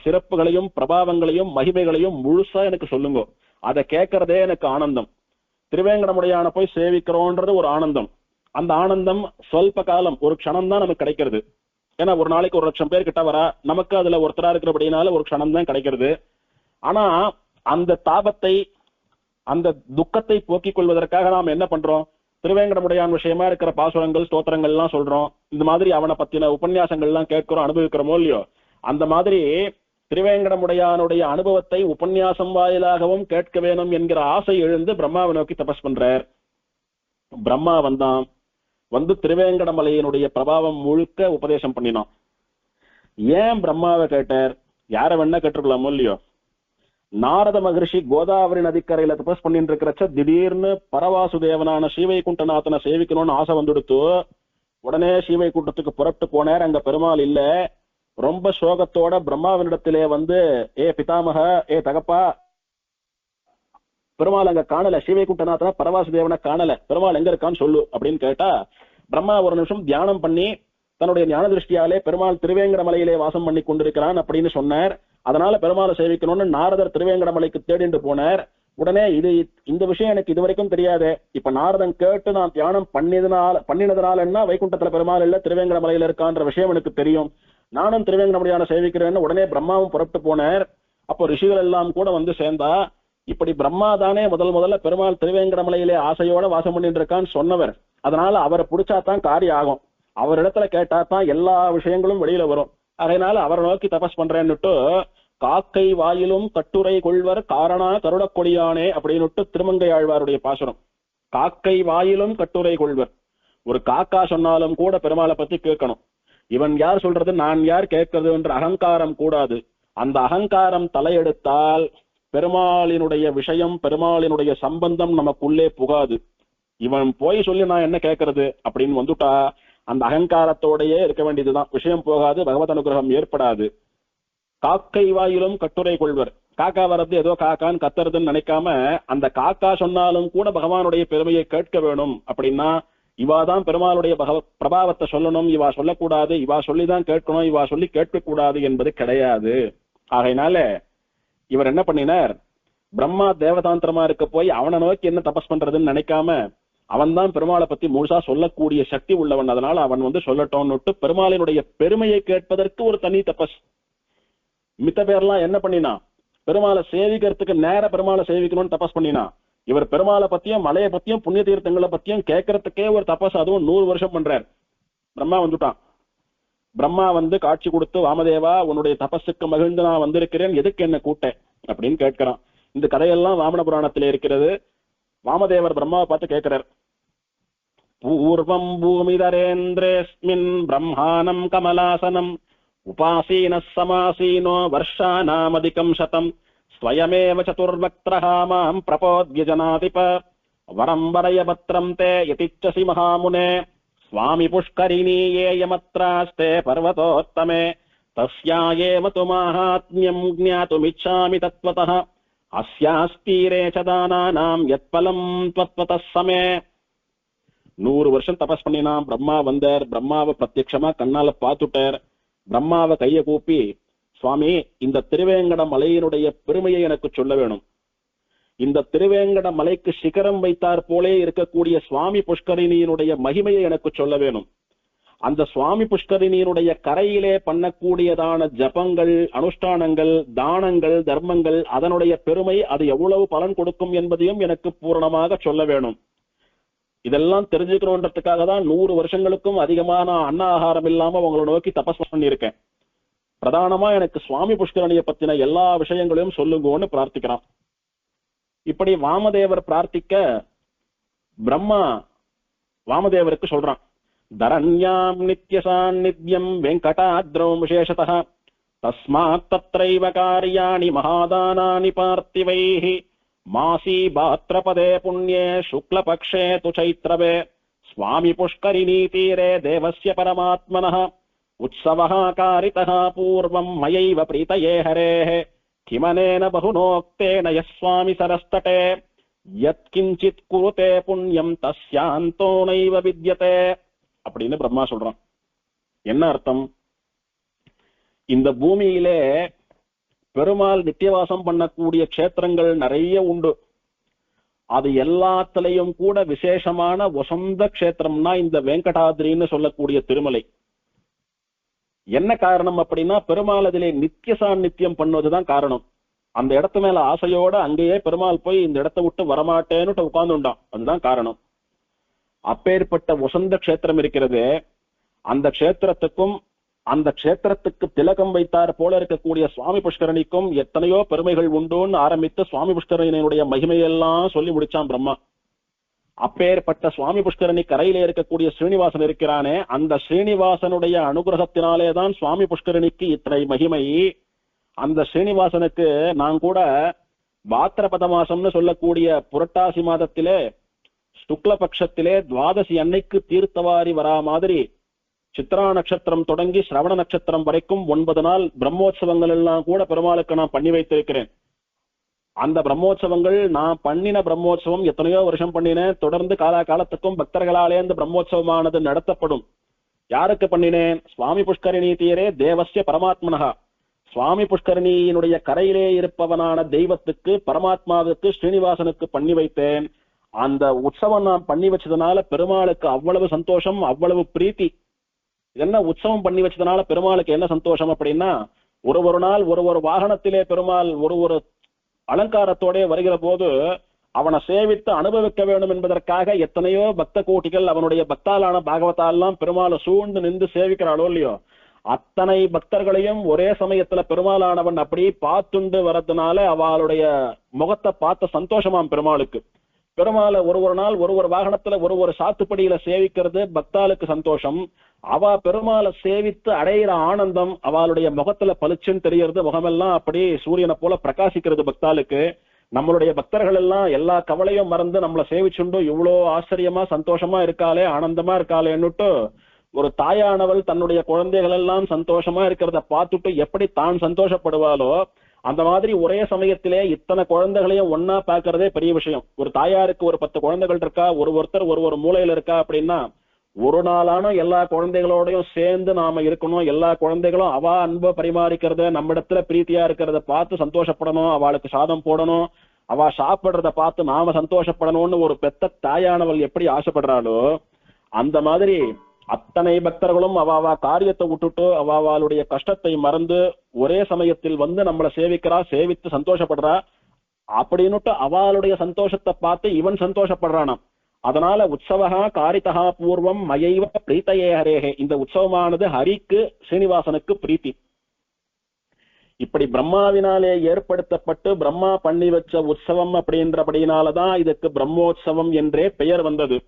சிறப்புகளையும் பிரபாவங்களையும் மகிமைகளையும் முழுசா எனக்கு சொல்லுங்க, அதை கேட்கறதே எனக்கு ஆனந்தம். திருவேங்கடமுடையான போய் சேவிக்கிறோன்றது ஒரு ஆனந்தம். அந்த ஆனந்தம் சொல்ப காலம், ஒரு க்ஷணம் தான் நமக்கு கிடைக்கிறது. ஏன்னா ஒரு நாளைக்கு 1,00,000 பேர் கிட்ட வரா, நமக்கு அதுல ஒருத்தரா இருக்கிறபடினால ஒரு க்ஷணம் தான் கிடைக்கிறது. ஆனா அந்த தாபத்தை, அந்த துக்கத்தை போக்கிக் கொள்வதற்காக நாம் என்ன பண்றோம்? திருவேங்கடமுடையான் விஷயமா இருக்கிற பாசுரங்கள், ஸ்தோத்திரங்கள் எல்லாம் சொல்றோம். இந்த மாதிரி அவனை பத்தின உபன்யாசங்கள் எல்லாம் கேட்கிறோம், அனுபவிக்கிறோமோ இல்லையோ. அந்த மாதிரி திருவேங்கடமுடையானுடைய அனுபவத்தை உபன்யாசம் வாயிலாகவும் கேட்க வேணும் என்கிற ஆசை எழுந்து பிரம்மாவை நோக்கி தபஸ் பண்றார். பிரம்மா வந்தான், வந்து திருவேங்கடமலையினுடைய பிரபாவம் முழுக்க உபதேசம் பண்ணினான். ஏன் பிரம்மாவை கேட்டார்? யார வேணா கேட்டுக்கலாமோ இல்லையோ. நாரத மகரிஷி கோதாவரி நதிக்கரையில தபஸ் பண்ணிட்டு இருக்கிறச்ச திடீர்னு பரவாசுதேவனான ஸ்ரீவைகுண்டநாதனை சேவிக்கணும்னு ஆசை வந்துடுத்து. உடனே ஸ்ரீவைகுண்டத்துக்கு புறப்பட்டு போனார். அங்க பெருமாள் இல்ல. ரொம்ப சோகத்தோட பிரம்மாவினிடத்திலே வந்து, ஏ பிதாமக, ஏ தகப்பா, பெருமாள் அங்க காணல, ஸ்ரீவைகுண்டநாதனா பரவாசுதேவனை காணல, பெருமாள் எங்க இருக்கான்னு சொல்லு அப்படின்னு கேட்டா, பிரம்மா ஒரு நிமிஷம் தியானம் பண்ணி தன்னுடைய ஞான திருஷ்டியாலே பெருமாள் திருவேங்கட மலையிலே வாசம் பண்ணி கொண்டிருக்கிறான் அப்படின்னு சொன்னார். அதனால பெருமாளை சேவிக்கணும்னு நாரதர் திருவேங்கடமலைக்கு தேடிண்டு போனார். உடனே இந்த விஷயம் எனக்கு இது வரைக்கும் தெரியாது. இப்ப நாரதன் கேட்டு நான் தியானம் பண்ணினதுனால என்ன வைகுண்டத்துல பெருமாள் இல்ல திருவேங்கடமலையில இருக்கான்ற விஷயம் எனக்கு தெரியும். நானும் திருவேங்கடமலையான சேவிக்கிறேன்னு உடனே பிரம்மாவும் புறப்பட்டு போனார். அப்போ ரிஷிகள் எல்லாம் கூட வந்து சேர்ந்தா, இப்படி பிரம்மா தானே முதல்ல பெருமாள் திருவேங்கடமலையிலே ஆசையோட வாசம் பண்ணிட்டு இருக்கான்னு சொன்னவர். அதனால அவரை பிடிச்சாதான் காரியம் ஆகும். அவரிடத்துல கேட்டா தான் எல்லா விஷயங்களும் வெளியில வரும். அதனால அவரை நோக்கி தபஸ் பண்றேன்னுட்டு காக்கை வாயிலும் கட்டுரை கொள்வர் காரணா கருடக் கொடியானே அப்படின்னுட்டு திருமங்கை ஆழ்வாருடைய பாசுரம். காக்கை வாயிலும் கட்டுரை கொள்வர். ஒரு காக்கா சொன்னாலும் கூட பெருமாளை பத்தி கேட்கணும். இவன் யார் சொல்றது நான் யார் கேட்கறது என்ற அகங்காரம் கூடாது. அந்த அகங்காரம் தலையெடுத்தால் பெருமாளினுடைய விஷயம் பெருமாளினுடைய சம்பந்தம் நமக்குள்ளே புகாது. இவன் போய் சொல்லி நான் என்ன கேட்கறது அப்படின்னு வந்துட்டா அந்த அகங்காரத்தோடையே இருக்க வேண்டியதுதான். விஷயம் போகாது, பகவத் அனுகிரகம் ஏற்படாது. காக்கை வாயிலும் கட்டுரை கொள்வர். காக்கா வரது ஏதோ காக்கான்னு கத்துறதுன்னு நினைக்காம அந்த காக்கா சொன்னாலும் கூட பகவானுடைய பெருமையை கேட்க வேணும். அப்படின்னா இவாதான் பெருமாளுடைய பிரபாவத்தை சொல்லணும், இவா சொல்லக்கூடாது, இவா சொல்லிதான் கேட்கணும், இவா சொல்லி கேட்க கூடாது என்பது கிடையாது. ஆகையினால இவர் என்ன பண்ணினார், பிரம்மா தேவதாந்திரமா இருக்க போய் அவனை நோக்கி என்ன தபஸ் பண்றதுன்னு நினைக்காம அவன் தான் பெருமாளை பத்தி முழுசா சொல்லக்கூடிய சக்தி உள்ளவன். அதனால அவன் வந்து சொல்லட்டோம்னுட்டு பெருமாளினுடைய பெருமையை கேட்பதற்கு ஒரு தனி தபஸ். மித்த பேர்லாம் என்ன பண்ணினா, பெருமாளை சேவிக்கிறதுக்கு நேர பெருமாளை சேவிக்கணும்னு தபஸ் பண்ணினா. இவர் பெருமாளை பத்தியும் மலையை பத்தியும் புண்ணிய தீர்த்தங்களை பத்தியும் கேட்கறதுக்கே ஒரு தபஸ், அதுவும் 100 வருஷம் பண்றார். பிரம்மா வந்துட்டான். பிரம்மா வந்து காட்சி கொடுத்து, வாமதேவா உன்னுடைய தபஸுக்கு மகிழ்ந்து நான் வந்திருக்கிறேன், எதுக்கு என்ன கூட்ட அப்படின்னு கேட்கிறான். இந்த கதையெல்லாம் வாமன புராணத்திலே இருக்கிறது. வாமதேவர் பிரம்மாவை பார்த்து கேட்கிறார், பூர்வம் பூமிதரேந்திரேஸ்மின் பிரம்மானம் கமலாசனம் உபாசீன சமாசீனோ வர்ஷாநாமதிகம் சதம் ஸ்வயமேவ சதுர்வக்த்ரஹ மாம் பிரபோத்ய ஜனாதிப வரம் வரய பத்ரம் தே யதிச்சசி மகாமுனே ஸ்வாமி புஷ்கரிணீயேயமத்ராஸ்தே பர்வதோத்தமே தஸ்யாயேவ து மாஹாத்ம்யம் ஞாதுமிச்சாமி தத்வதः அஸ்யாஸ்தீரே ச தானானாம் யத்பலம் த்வத்வதः சமே. 100 வருஷம் தபஸ் பண்ணினா. பிரம்மா வந்தார். பிரம்மாவை பிரத்யட்சமா கண்ணால பார்த்துட்டார். பிரம்மாவை கைய கூப்பி, சுவாமி இந்த திருவேங்கட மலையினுடைய பெருமையை எனக்கு சொல்ல வேணும். இந்த திருவேங்கட மலைக்கு சிகரம் வைத்தார் போலே இருக்கக்கூடிய சுவாமி புஷ்கரிணியினுடைய மகிமையை எனக்கு சொல்ல வேணும். அந்த சுவாமி புஷ்கரிணியினுடைய கரையிலே பண்ணக்கூடியதான ஜபங்கள், அனுஷ்டானங்கள், தானங்கள், தர்மங்கள், அதனுடைய பெருமை, அது எவ்வளவு பலன் கொடுக்கும் என்பதையும் எனக்கு பூரணமாக சொல்ல வேணும். இதெல்லாம் தெரிஞ்சுக்கணுன்றதுக்காக தான் 100 வருஷங்களுக்கும் அதிகமான அன்ன ஆகாரம் இல்லாம உங்களை நோக்கி தபஸ் பண்ணியிருக்கேன். பிரதானமா எனக்கு சுவாமி புஷ்கரணியை பத்தின எல்லா விஷயங்களையும் சொல்லுங்கன்னு பிரார்த்திக்கிறான். இப்படி வாமதேவர் பிரார்த்திக்க பிரம்மா வாமதேவருக்கு சொல்றான், தரண்யாம் நித்ய சாநித்யம் வெங்கடாத்ரௌம் விசேஷதः தஸ்மாத் தத்ரைவ கார்யாணி மகாதானானி பார்த்திவைஹி மாசி பாத்ரபதே புண்யே சுக்லபக்ஷே து சைத்ரவே ஸ்வாமி புஷ்கரிணீ தீரே தேவஸ்ய பரமாத்மனः உற்சவः காரிதः பூர்வம் மயைவ பிரீதயே ஹரேஹ கிமனேன பகுனோக்தேன யஸ்வாமி சரஸ்தடே யத்கிஞ்சித் குருதே புண்ணியம் தஸ்யாந்தோ நைவ வித்யதே அப்படின்னு பிரம்மா சொல்றான். என்ன அர்த்தம்? இந்த பூமியிலே பெருமாள் நித்தியவாசம் பண்ணக்கூடிய க்ஷேத்திரங்கள் நிறைய உண்டு. அது எல்லாத்திலையும் கூட விசேஷமான வசந்த க்ஷேத்திரம்னா இந்த வெங்கடாத்ரின்னு சொல்லக்கூடிய திருமலை. என்ன காரணம் அப்படின்னா, பெருமாள் அதிலே நித்திய சாநித்தியம் பண்ணுவதுதான் காரணம். அந்த இடத்து மேல ஆசையோட அங்கேயே பெருமாள் போய் இந்த இடத்தை விட்டு வரமாட்டேன்னு உட்கார்ந்துட்டான். அதுதான் காரணம். அப்பேற்பட்ட வசந்த க்ஷேத்திரம் இருக்கிறது. அந்த க்ஷேத்திரத்துக்கும் அந்த க்ஷேத்திரத்துக்கு திலகம் வைத்தார் போல இருக்கக்கூடிய சுவாமி புஷ்கரணிக்கும் எத்தனையோ பெருமைகள் உண்டுன்னு ஆரம்பித்து சுவாமி புஷ்கரணியினுடைய மகிமையெல்லாம் சொல்லி முடிச்சான் பிரம்மா. அப்பேற்பட்ட சுவாமி புஷ்கரணி கரையிலே இருக்கக்கூடிய ஸ்ரீனிவாசன் இருக்கிறானே, அந்த ஸ்ரீனிவாசனுடைய அனுகிரகத்தினாலேதான் சுவாமி புஷ்கரணிக்கு இத்தனை மகிமை. அந்த ஸ்ரீனிவாசனுக்கு நான் கூட பாத்திரபத மாசம்னு சொல்லக்கூடிய புரட்டாசி மாதத்திலே சுக்லபக்ஷத்திலே துவாதசி அன்னைக்கு தீர்த்தவாரி வரா மாதிரி சித்ரா நட்சத்திரம் தொடங்கி சிரவண நட்சத்திரம் வரைக்கும் 9 நாள் பிரம்மோற்சவங்கள் எல்லாம் கூட பெருமாளுக்கு நான் பண்ணி வைத்திருக்கிறேன். அந்த பிரம்மோற்சவங்கள் நான் பண்ணின பிரம்மோற்சவம் எத்தனையோ வருஷம் பண்ணினேன். தொடர்ந்து காலத்துக்கும் பக்தர்களாலே அந்த பிரம்மோற்சவமானது நடத்தப்படும். யாருக்கு பண்ணினேன்? சுவாமி புஷ்கரிணீ தீரே தேவஸ்ய பரமாத்மனஹா, சுவாமி புஷ்கரணியினுடைய கரையிலே இருப்பவனான தெய்வத்துக்கு, பரமாத்மாவுக்கு, ஸ்ரீனிவாசனுக்கு பண்ணி வைத்தேன். அந்த உற்சவம் நான் பண்ணி வச்சதுனால பெருமாளுக்கு அவ்வளவு சந்தோஷம், அவ்வளவு பிரீத்தி. என்ன உற்சவம் பண்ணி வச்சதுனால பெருமாளுக்கு என்ன சந்தோஷம் அப்படின்னா, ஒரு நாள் ஒரு வாகனத்திலே பெருமாள் ஒரு அலங்காரத்தோட வருகிற போது அவனை சேவித்து அனுபவிக்க வேண்டும் என்பதற்காக எத்தனையோ பக்த கோட்டிகள், அவனுடைய பக்தாலான பாகவதாலாம் பெருமாளை சூழ்ந்து நின்று சேவிக்கிறாளோ இல்லையோ, அத்தனை பக்தர்களையும் ஒரே சமயத்துல பெருமாளானவன் அப்படி பார்த்துண்டு வரதுனால அவளுடைய முகத்தை பார்த்த சந்தோஷமாம் பெருமாளுக்கு. பெருமாளை ஒரு நாள் ஒரு வாகனத்துல ஒரு சாத்துப்படியில சேவிக்கிறது பக்தாளுக்கு சந்தோஷம். அவ பெருமாளை சேவித்து அடையிற ஆனந்தம் அவளுடைய முகத்துல பளிச்சுன்னு தெரியறது. முகமெல்லாம் அப்படி சூரியனை போல பிரகாசிக்கிறது பக்தாளுக்கு. நம்மளுடைய பக்தர்கள் எல்லாம் எல்லா கவலையும் மறந்து நம்மளை சேவிச்சுண்டு இவ்வளோ ஆச்சரியமா சந்தோஷமா இருக்காளே, ஆனந்தமா இருக்காளேன்னுட்டு ஒரு தாயானவள் தன்னுடைய குழந்தைகள் எல்லாம் சந்தோஷமா இருக்கிறத பார்த்துட்டு எப்படி தான் சந்தோஷப்படுவாளோ அந்த மாதிரி ஒரே சமயத்திலே இத்தனை குழந்தைகளையும் ஒன்னா பாக்குறதே பெரிய விஷயம். ஒரு தாயாருக்கு ஒரு 10 குழந்தைகள் இருக்கா, ஒருத்தர் ஒரு மூலையில இருக்கா அப்படின்னா, ஒரு நாளான எல்லா குழந்தைகளோடையும் சேர்ந்து நாம இருக்கணும். எல்லா குழந்தைகளும் அவ அன்பை பரிமாறிக்கிறத, நம்ம இடத்துல பிரீத்தியா இருக்கிறத பார்த்து சந்தோஷப்படணும். அவளுக்கு சாதம் போடணும், அவ சாப்பிடுறத பார்த்து நாம சந்தோஷப்படணும்னு ஒரு பெத்த தாயானவள் எப்படி ஆசைப்படுறாளோ, அந்த மாதிரி அத்தனை பக்தர்களும் அவாவா காரியத்தை விட்டுட்டு அவாவாளுடைய கஷ்டத்தை மறந்து ஒரே சமயத்தில் வந்து நம்மளை சேவிக்கிறா, சேவித்து சந்தோஷப்படுறா. அப்படின்னுட்டு அவளுடைய சந்தோஷத்தை பார்த்து இவன் சந்தோஷப்படுறானாம். அதனால உற்சவகா காரிதா பூர்வம் மயைவ பிரீத்தையே ஹரேகே. இந்த உற்சவமானது ஹரிக்கு, ஸ்ரீனிவாசனுக்கு பிரீத்தி. இப்படி பிரம்மாவினாலே ஏற்படுத்தப்பட்டு பிரம்மா பண்ணி வச்ச உற்சவம் அப்படின்றபடினாலதான் இதுக்கு பிரம்மோற்சவம் என்றே பெயர் வந்தது.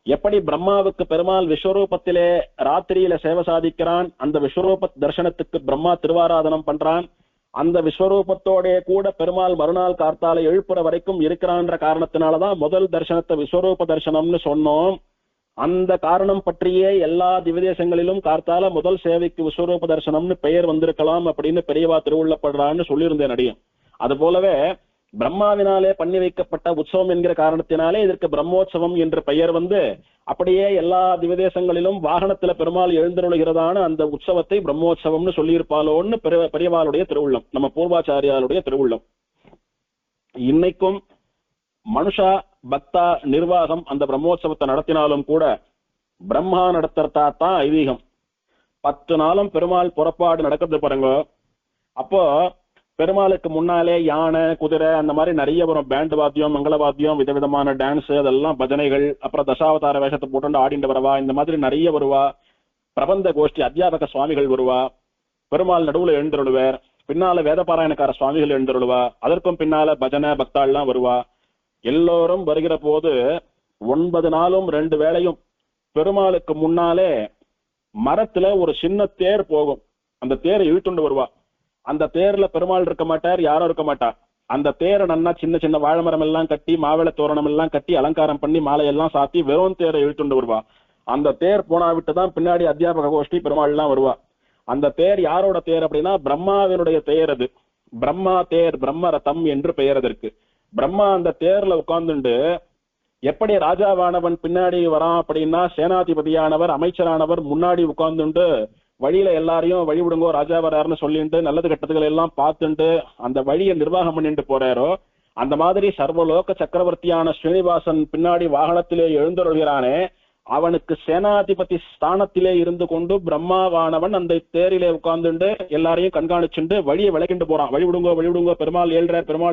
எப்படி பிரம்மாவுக்கு பெருமாள் விஸ்வரூபத்திலே ராத்திரியில சேவை சாதிக்கிறான், அந்த விஸ்வரூப தர்சனத்துக்கு பிரம்மா திருவாராதனம் பண்றான். அந்த விஸ்வரூபத்தோட கூட பெருமாள் மறுநாள் கார்த்தால எழுப்புற வரைக்கும் இருக்கிறான்ற காரணத்தினாலதான் முதல் தர்சனத்தை விஸ்வரூப தர்சனம்னு சொன்னோம். அந்த காரணம் பற்றியே எல்லா திவ்யதேசங்களிலும் கார்த்தால முதல் சேவைக்கு விஸ்வரூப தர்சனம்னு பெயர் வந்திருக்கலாம் அப்படின்னு பெரியவா திருவுள்ளப்படுறான்னு சொல்லியிருந்தேன் அடியும். அது போலவே பிரம்மாவினாலே பண்ணி வைக்கப்பட்ட உற்சவம் என்கிற காரணத்தினாலே இதற்கு பிரம்மோற்சவம் என்று பெயர் வந்து அப்படியே எல்லா திவதேசங்களிலும் வாகனத்துல பெருமாள் எழுந்தருளுகிறதான அந்த உற்சவத்தை பிரம்மோற்சவம்னு சொல்லியிருப்பாளோன்னு பெரியவாளுடைய திருவுள்ளம், நம்ம பூர்வாச்சாரியாளுடைய திருவுள்ளம். இன்னைக்கும் மனுஷா பக்தா நிர்வாகம் அந்த பிரம்மோற்சவத்தை நடத்தினாலும் கூட பிரம்மா நடத்துறதா தான் ஐதீகம். 10 நாளும் பெருமாள் புறப்பாடு நடக்கிறது பாருங்க. அப்போ பெருமாளுக்கு முன்னாலே யானை, குதிரை அந்த மாதிரி நிறைய வரும். பேண்ட் வாத்தியம், மங்கள வாத்தியம், விதவிதமான டான்ஸ், அதெல்லாம் பஜனைகள், அப்புறம் தசாவதார வேஷத்தை போட்டு ஆடிண்டு வருவா. இந்த மாதிரி நிறைய வருவா. பிரபந்த கோஷ்டி அத்தியாபக சுவாமிகள் வருவா. பெருமாள் நடுவுல எழுந்தருளுவார். பின்னால வேதபாராயணக்கார சுவாமிகள் எழுந்தருளுவா. அதற்கும் பின்னால பஜனை பக்தாள்லாம் வருவா. எல்லோரும் வருகிற போது 9 நாளும் 2 வேளையும் பெருமாளுக்கு முன்னாலே மரத்துல ஒரு சின்ன தேர் போகும். அந்த தேரை இழுத்துண்டு வருவா. அந்த தேர்ல பெருமாள் இருக்க மாட்டார், யாரும் இருக்க மாட்டார். அந்த தேரை நன்னா சின்ன சின்ன வாழை மரம் எல்லாம் கட்டி, மாவிளை தோரணம் எல்லாம் கட்டி, அலங்காரம் பண்ணி, மாலையெல்லாம் சாத்தி வெறும் தேரை இழுத்துண்டு வருவா. அந்த தேர் போனா விட்டுதான் பின்னாடி அத்தியாபக கோஷ்டி பெருமாள் எல்லாம் வருவா. அந்த தேர் யாரோட தேர் அப்படின்னா பிரம்மாவினுடைய தேர். அது பிரம்மா தேர், பிரம்ம ரதம் என்று பெயர் அதற்கு. பிரம்மா அந்த தேர்ல உட்கார்ந்துண்டு எப்படி ராஜாவானவன் பின்னாடி வரான் அப்படின்னா, சேனாதிபதியானவர், அமைச்சரானவர் முன்னாடி உட்கார்ந்துண்டு வழியில எல்லாரையும் வழி விடுங்கோ ராஜா வராருன்னு சொல்லிட்டு நல்லது கெட்டதுகள் எல்லாம் பார்த்துட்டு அந்த வழியை நிர்வாகம் பண்ணிட்டு போறாரோ, அந்த மாதிரி சர்வலோக சக்கரவர்த்தியான ஸ்ரீனிவாசன் பின்னாடி வாகனத்திலே எழுந்தருள்கிறானே, அவனுக்கு சேனாதிபதி ஸ்தானத்திலே இருந்து கொண்டு பிரம்மாவானவன் அந்த தேரிலே உட்கார்ந்துட்டு எல்லாரையும் கண்காணிச்சுட்டு வழியை விளக்கிண்டு போறான். வழி விடுங்கோ பெருமாள்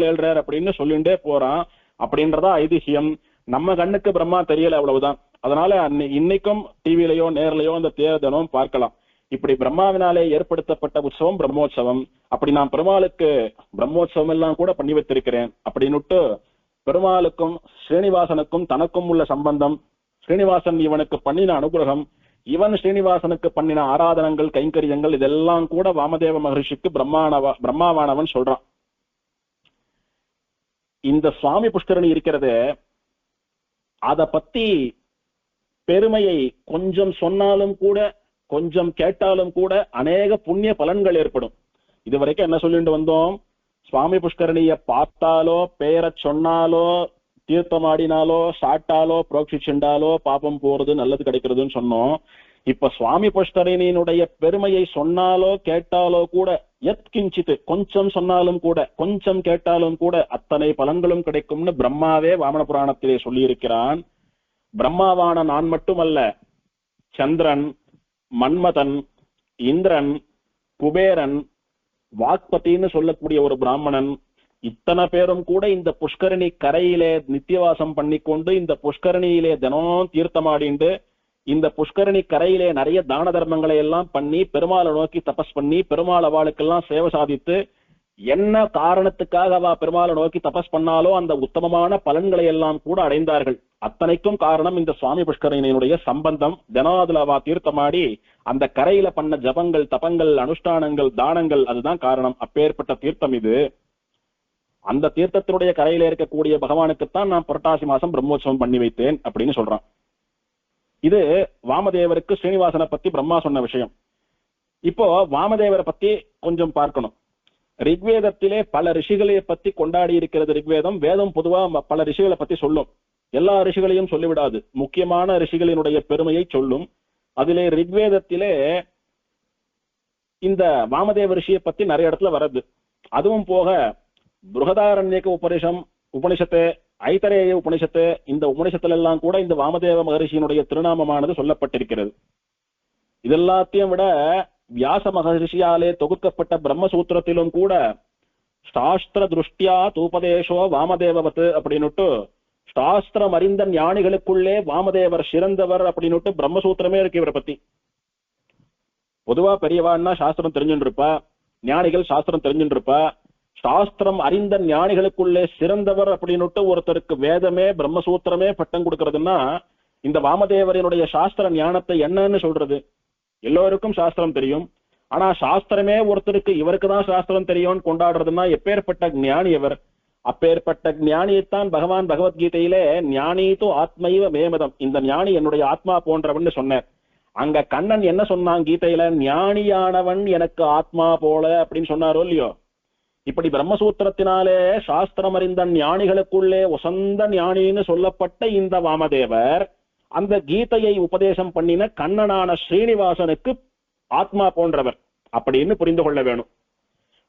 ஏழ்றார் அப்படின்னு சொல்லிண்டே போறான். அப்படின்றதா ஐதிஹியம். நம்ம கண்ணுக்கு பிரம்மா தெரியல, அவ்வளவுதான். அதனால இன்னைக்கும் டிவிலையோ நேர்லயோ அந்த தேர் தினம் பார்க்கலாம். இப்படி பிரம்மாவினாலே ஏற்படுத்தப்பட்ட உற்சவம் பிரம்மோற்சவம். அப்படி நான் பெருமாளுக்கு பிரம்மோற்சவம் எல்லாம் கூட பண்ணி வைத்திருக்கிறேன் அப்படின்னுட்டு பெருமாளுக்கும் ஸ்ரீனிவாசனுக்கும் தனக்கும் உள்ள சம்பந்தம், ஸ்ரீனிவாசன் இவனுக்கு பண்ணின அனுகிரகம், இவன் ஸ்ரீனிவாசனுக்கு பண்ணின ஆராதனங்கள், கைங்கரியங்கள், இதெல்லாம் கூட வாமதேவ மகரிஷிக்கு பிரம்மாவானவன் சொல்றான். இந்த சுவாமி புஷ்கரணி இருக்கிறது, அத பத்தி பெருமையை கொஞ்சம் சொன்னாலும் கூட, கொஞ்சம் கேட்டாலும் கூட அநேக புண்ணிய பலன்கள் ஏற்படும். இதுவரைக்கும் என்ன சொல்லிட்டு வந்தோம்? சுவாமி புஷ்கரணிய பார்த்தாலோ, பெயரை சொன்னாலோ, தீர்த்தமாடினாலோ, சாட்டாலோ, புரோக்ஷிச்சுண்டாலோ பாபம் போறது, நல்லது கிடைக்கிறதுன்னு சொன்னோம். இப்ப சுவாமி புஷ்கரணியினுடைய பெருமையை சொன்னாலோ கேட்டாலோ கூட எத் கிஞ்சித் கொஞ்சம் சொன்னாலும் கூட, கொஞ்சம் கேட்டாலும் கூட அத்தனை பலன்களும் கிடைக்கும்னு பிரம்மாவே வாமன புராணத்திலே சொல்லியிருக்கிறான். பிரம்மாவான நான் மட்டுமல்ல, சந்திரன், மன்மதன், இந்திரன், குபேரன், வாக்பத்தின்னு சொல்லக்கூடிய ஒரு பிராமணன், இத்தனை பேரும் கூட இந்த புஷ்கரணி கரையிலே நித்தியவாசம் பண்ணிக்கொண்டு இந்த புஷ்கரணியிலே தினம் தீர்த்தமாடிண்டு இந்த புஷ்கரணி கரையிலே நிறைய தான தர்மங்களை எல்லாம் பண்ணி பெருமாளை நோக்கி தபஸ் பண்ணி பெருமாள் அவளுக்கெல்லாம் சேவை சாதித்து என்ன காரணத்துக்காக அவ பெருமாளை நோக்கி தபஸ் பண்ணாலோ அந்த உத்தமமான பலன்களை எல்லாம் கூட அடைந்தார்கள். அத்தனைக்கும் காரணம் இந்த சுவாமி புஷ்கரணியினுடைய சம்பந்தம். தினம் அதுல அவ தீர்த்தமாடி அந்த கரையில பண்ண ஜபங்கள், தபங்கள், அனுஷ்டானங்கள், தானங்கள், அதுதான் காரணம். அப்பேற்பட்ட தீர்த்தம் இது. அந்த தீர்த்தத்தினுடைய கரையில இருக்கக்கூடிய பகவானுக்குத்தான் நான் புரட்டாசி மாசம் பிரம்மோற்சவம் பண்ணி வைத்தேன் அப்படின்னு சொல்றான். இது வாமதேவருக்கு ஸ்ரீனிவாசனை பத்தி பிரம்மா சொன்ன விஷயம். இப்போ வாமதேவரை பத்தி கொஞ்சம் பார்க்கணும். ரிக்வேதத்திலே பல ரிஷிகளை பத்தி கொண்டாடி இருக்கிறது ரிக்வேதம். வேதம் பொதுவா பல ரிஷிகளை பத்தி சொல்லும். எல்லா ரிஷிகளையும் சொல்லிவிடாது, முக்கியமான ரிஷிகளினுடைய பெருமையை சொல்லும். அதிலே ரிக்வேதத்திலே இந்த வாமதேவ ரிஷியை பத்தி நிறைய இடத்துல வர்றது. அதுவும் போக பிருகதாரண்யக உபனிஷத்து, ஐதரேய உபனிஷத்து, இந்த உபனிஷத்துல எல்லாம் கூட இந்த வாமதேவ மகரிஷியினுடைய திருநாமமானது சொல்லப்பட்டிருக்கிறது. இதெல்லாத்தையும் விட வியாச மகரிஷியாலே தொகுக்கப்பட்ட பிரம்மசூத்திரத்திலும் கூட சாஸ்திர திருஷ்டியா தூபதேசோ வாமதேவவத் அப்படின்னுட்டு சாஸ்திரம் அறிந்த ஞானிகளுக்குள்ளே வாமதேவர் சிறந்தவர் அப்படின்னுட்டு பிரம்மசூத்திரமே இருக்கு இவரை பத்தி. பொதுவா பெரியவான்னா சாஸ்திரம் தெரிஞ்சுட்டு இருப்பா, ஞானிகள் சாஸ்திரம் தெரிஞ்சுட்டு இருப்பா. சாஸ்திரம் அறிந்த ஞானிகளுக்குள்ளே சிறந்தவர் அப்படின்னுட்டு ஒருத்தருக்கு வேதமே பிரம்மசூத்திரமே பட்டம் கொடுக்கறதுன்னா இந்த வாமதேவரினுடைய சாஸ்திர ஞானத்தை என்னன்னு சொல்றது? எல்லோருக்கும் சாஸ்திரம் தெரியும், ஆனா சாஸ்திரமே ஒருத்தருக்கு இவருக்கு தான் சாஸ்திரம் தெரியும்னு கொண்டாடுறதுன்னா எப்பேற்பட்ட ஞானி அவர். அப்பேற்பட்ட ஞானியைத்தான் பகவான் பகவத்கீதையிலே ஞானீது ஆத்மைவ மேமதம், இந்த ஞானி என்னுடைய ஆத்மா போன்றவன் சொன்னார். அங்க கண்ணன் என்ன சொன்னான் கீதையில? ஞானியானவன் எனக்கு ஆத்மா போல அப்படின்னு சொன்னாரோ இல்லையோ? இப்படி பிரம்மசூத்திரத்தினாலே சாஸ்திரம் அறிந்த ஞானிகளுக்குள்ளே உசந்த ஞானின்னு சொல்லப்பட்ட இந்த வாமதேவர் அந்த கீதையை உபதேசம் பண்ணின கண்ணனான ஸ்ரீனிவாசனுக்கு ஆத்மா போன்றவர் அப்படின்னு புரிந்து கொள்ள வேணும்.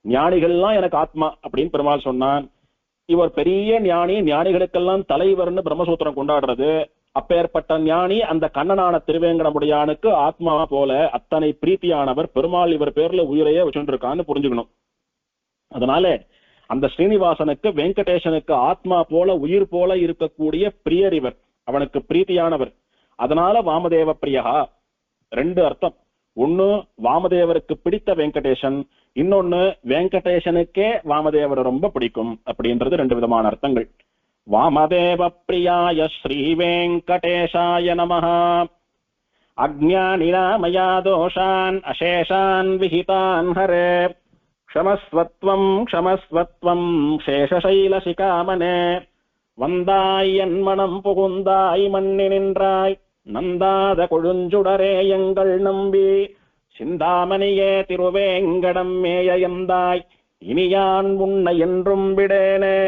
ஞானிகள்லாம் எனக்கு ஆத்மா அப்படின்னு பெருமாள் சொன்னான். இவர் பெரிய ஞானி, ஞானிகளுக்கெல்லாம் தலைவர்னு பிரம்மசூத்திரம் கொண்டாடுறது. அப்பேற்பட்ட ஞானி அந்த கண்ணனான திருவேங்கடமுடியானுக்கு ஆத்மா போல அத்தனை பிரீத்தியானவர் பெருமாள். இவர் பேர்ல உயிரையே வச்சுட்டு இருக்கான்னு புரிஞ்சுக்கணும். அதனால அந்த ஸ்ரீனிவாசனுக்கு வெங்கடேசனுக்கு ஆத்மா போல உயிர் போல இருக்கக்கூடிய பிரியர் இவர், அவனுக்கு பிரீத்தியானவர். அதனால வாமதேவ பிரியா. ரெண்டு அர்த்தம். ஒண்ணு வாமதேவருக்கு பிடித்த வெங்கடேசன், இன்னொன்னு வெங்கடேசனுக்கே வாமதேவரை ரொம்ப பிடிக்கும் அப்படின்றது ரெண்டு விதமான அர்த்தங்கள். வாமதேவ பிரியாய ஸ்ரீ வெங்கடேசாய நமஹ. அஜ்ஞானினா மயா தோஷான் அசேஷான் விஹிதான் ஹரே க்ஷமஸ்வத்வம் க்ஷமஸ்வத்வம் சேஷசைலசிகாமனே. வந்தாய் என் மனம் புகுந்தாய் மண்ணி நின்றாய் நந்தாத கொழுஞ்சுடரே எங்கள் நம்பி சிந்தாமணியே திருவேங்கடம் மேய எந்தாய் இனியான் உன்னை என்றும் விடேனே.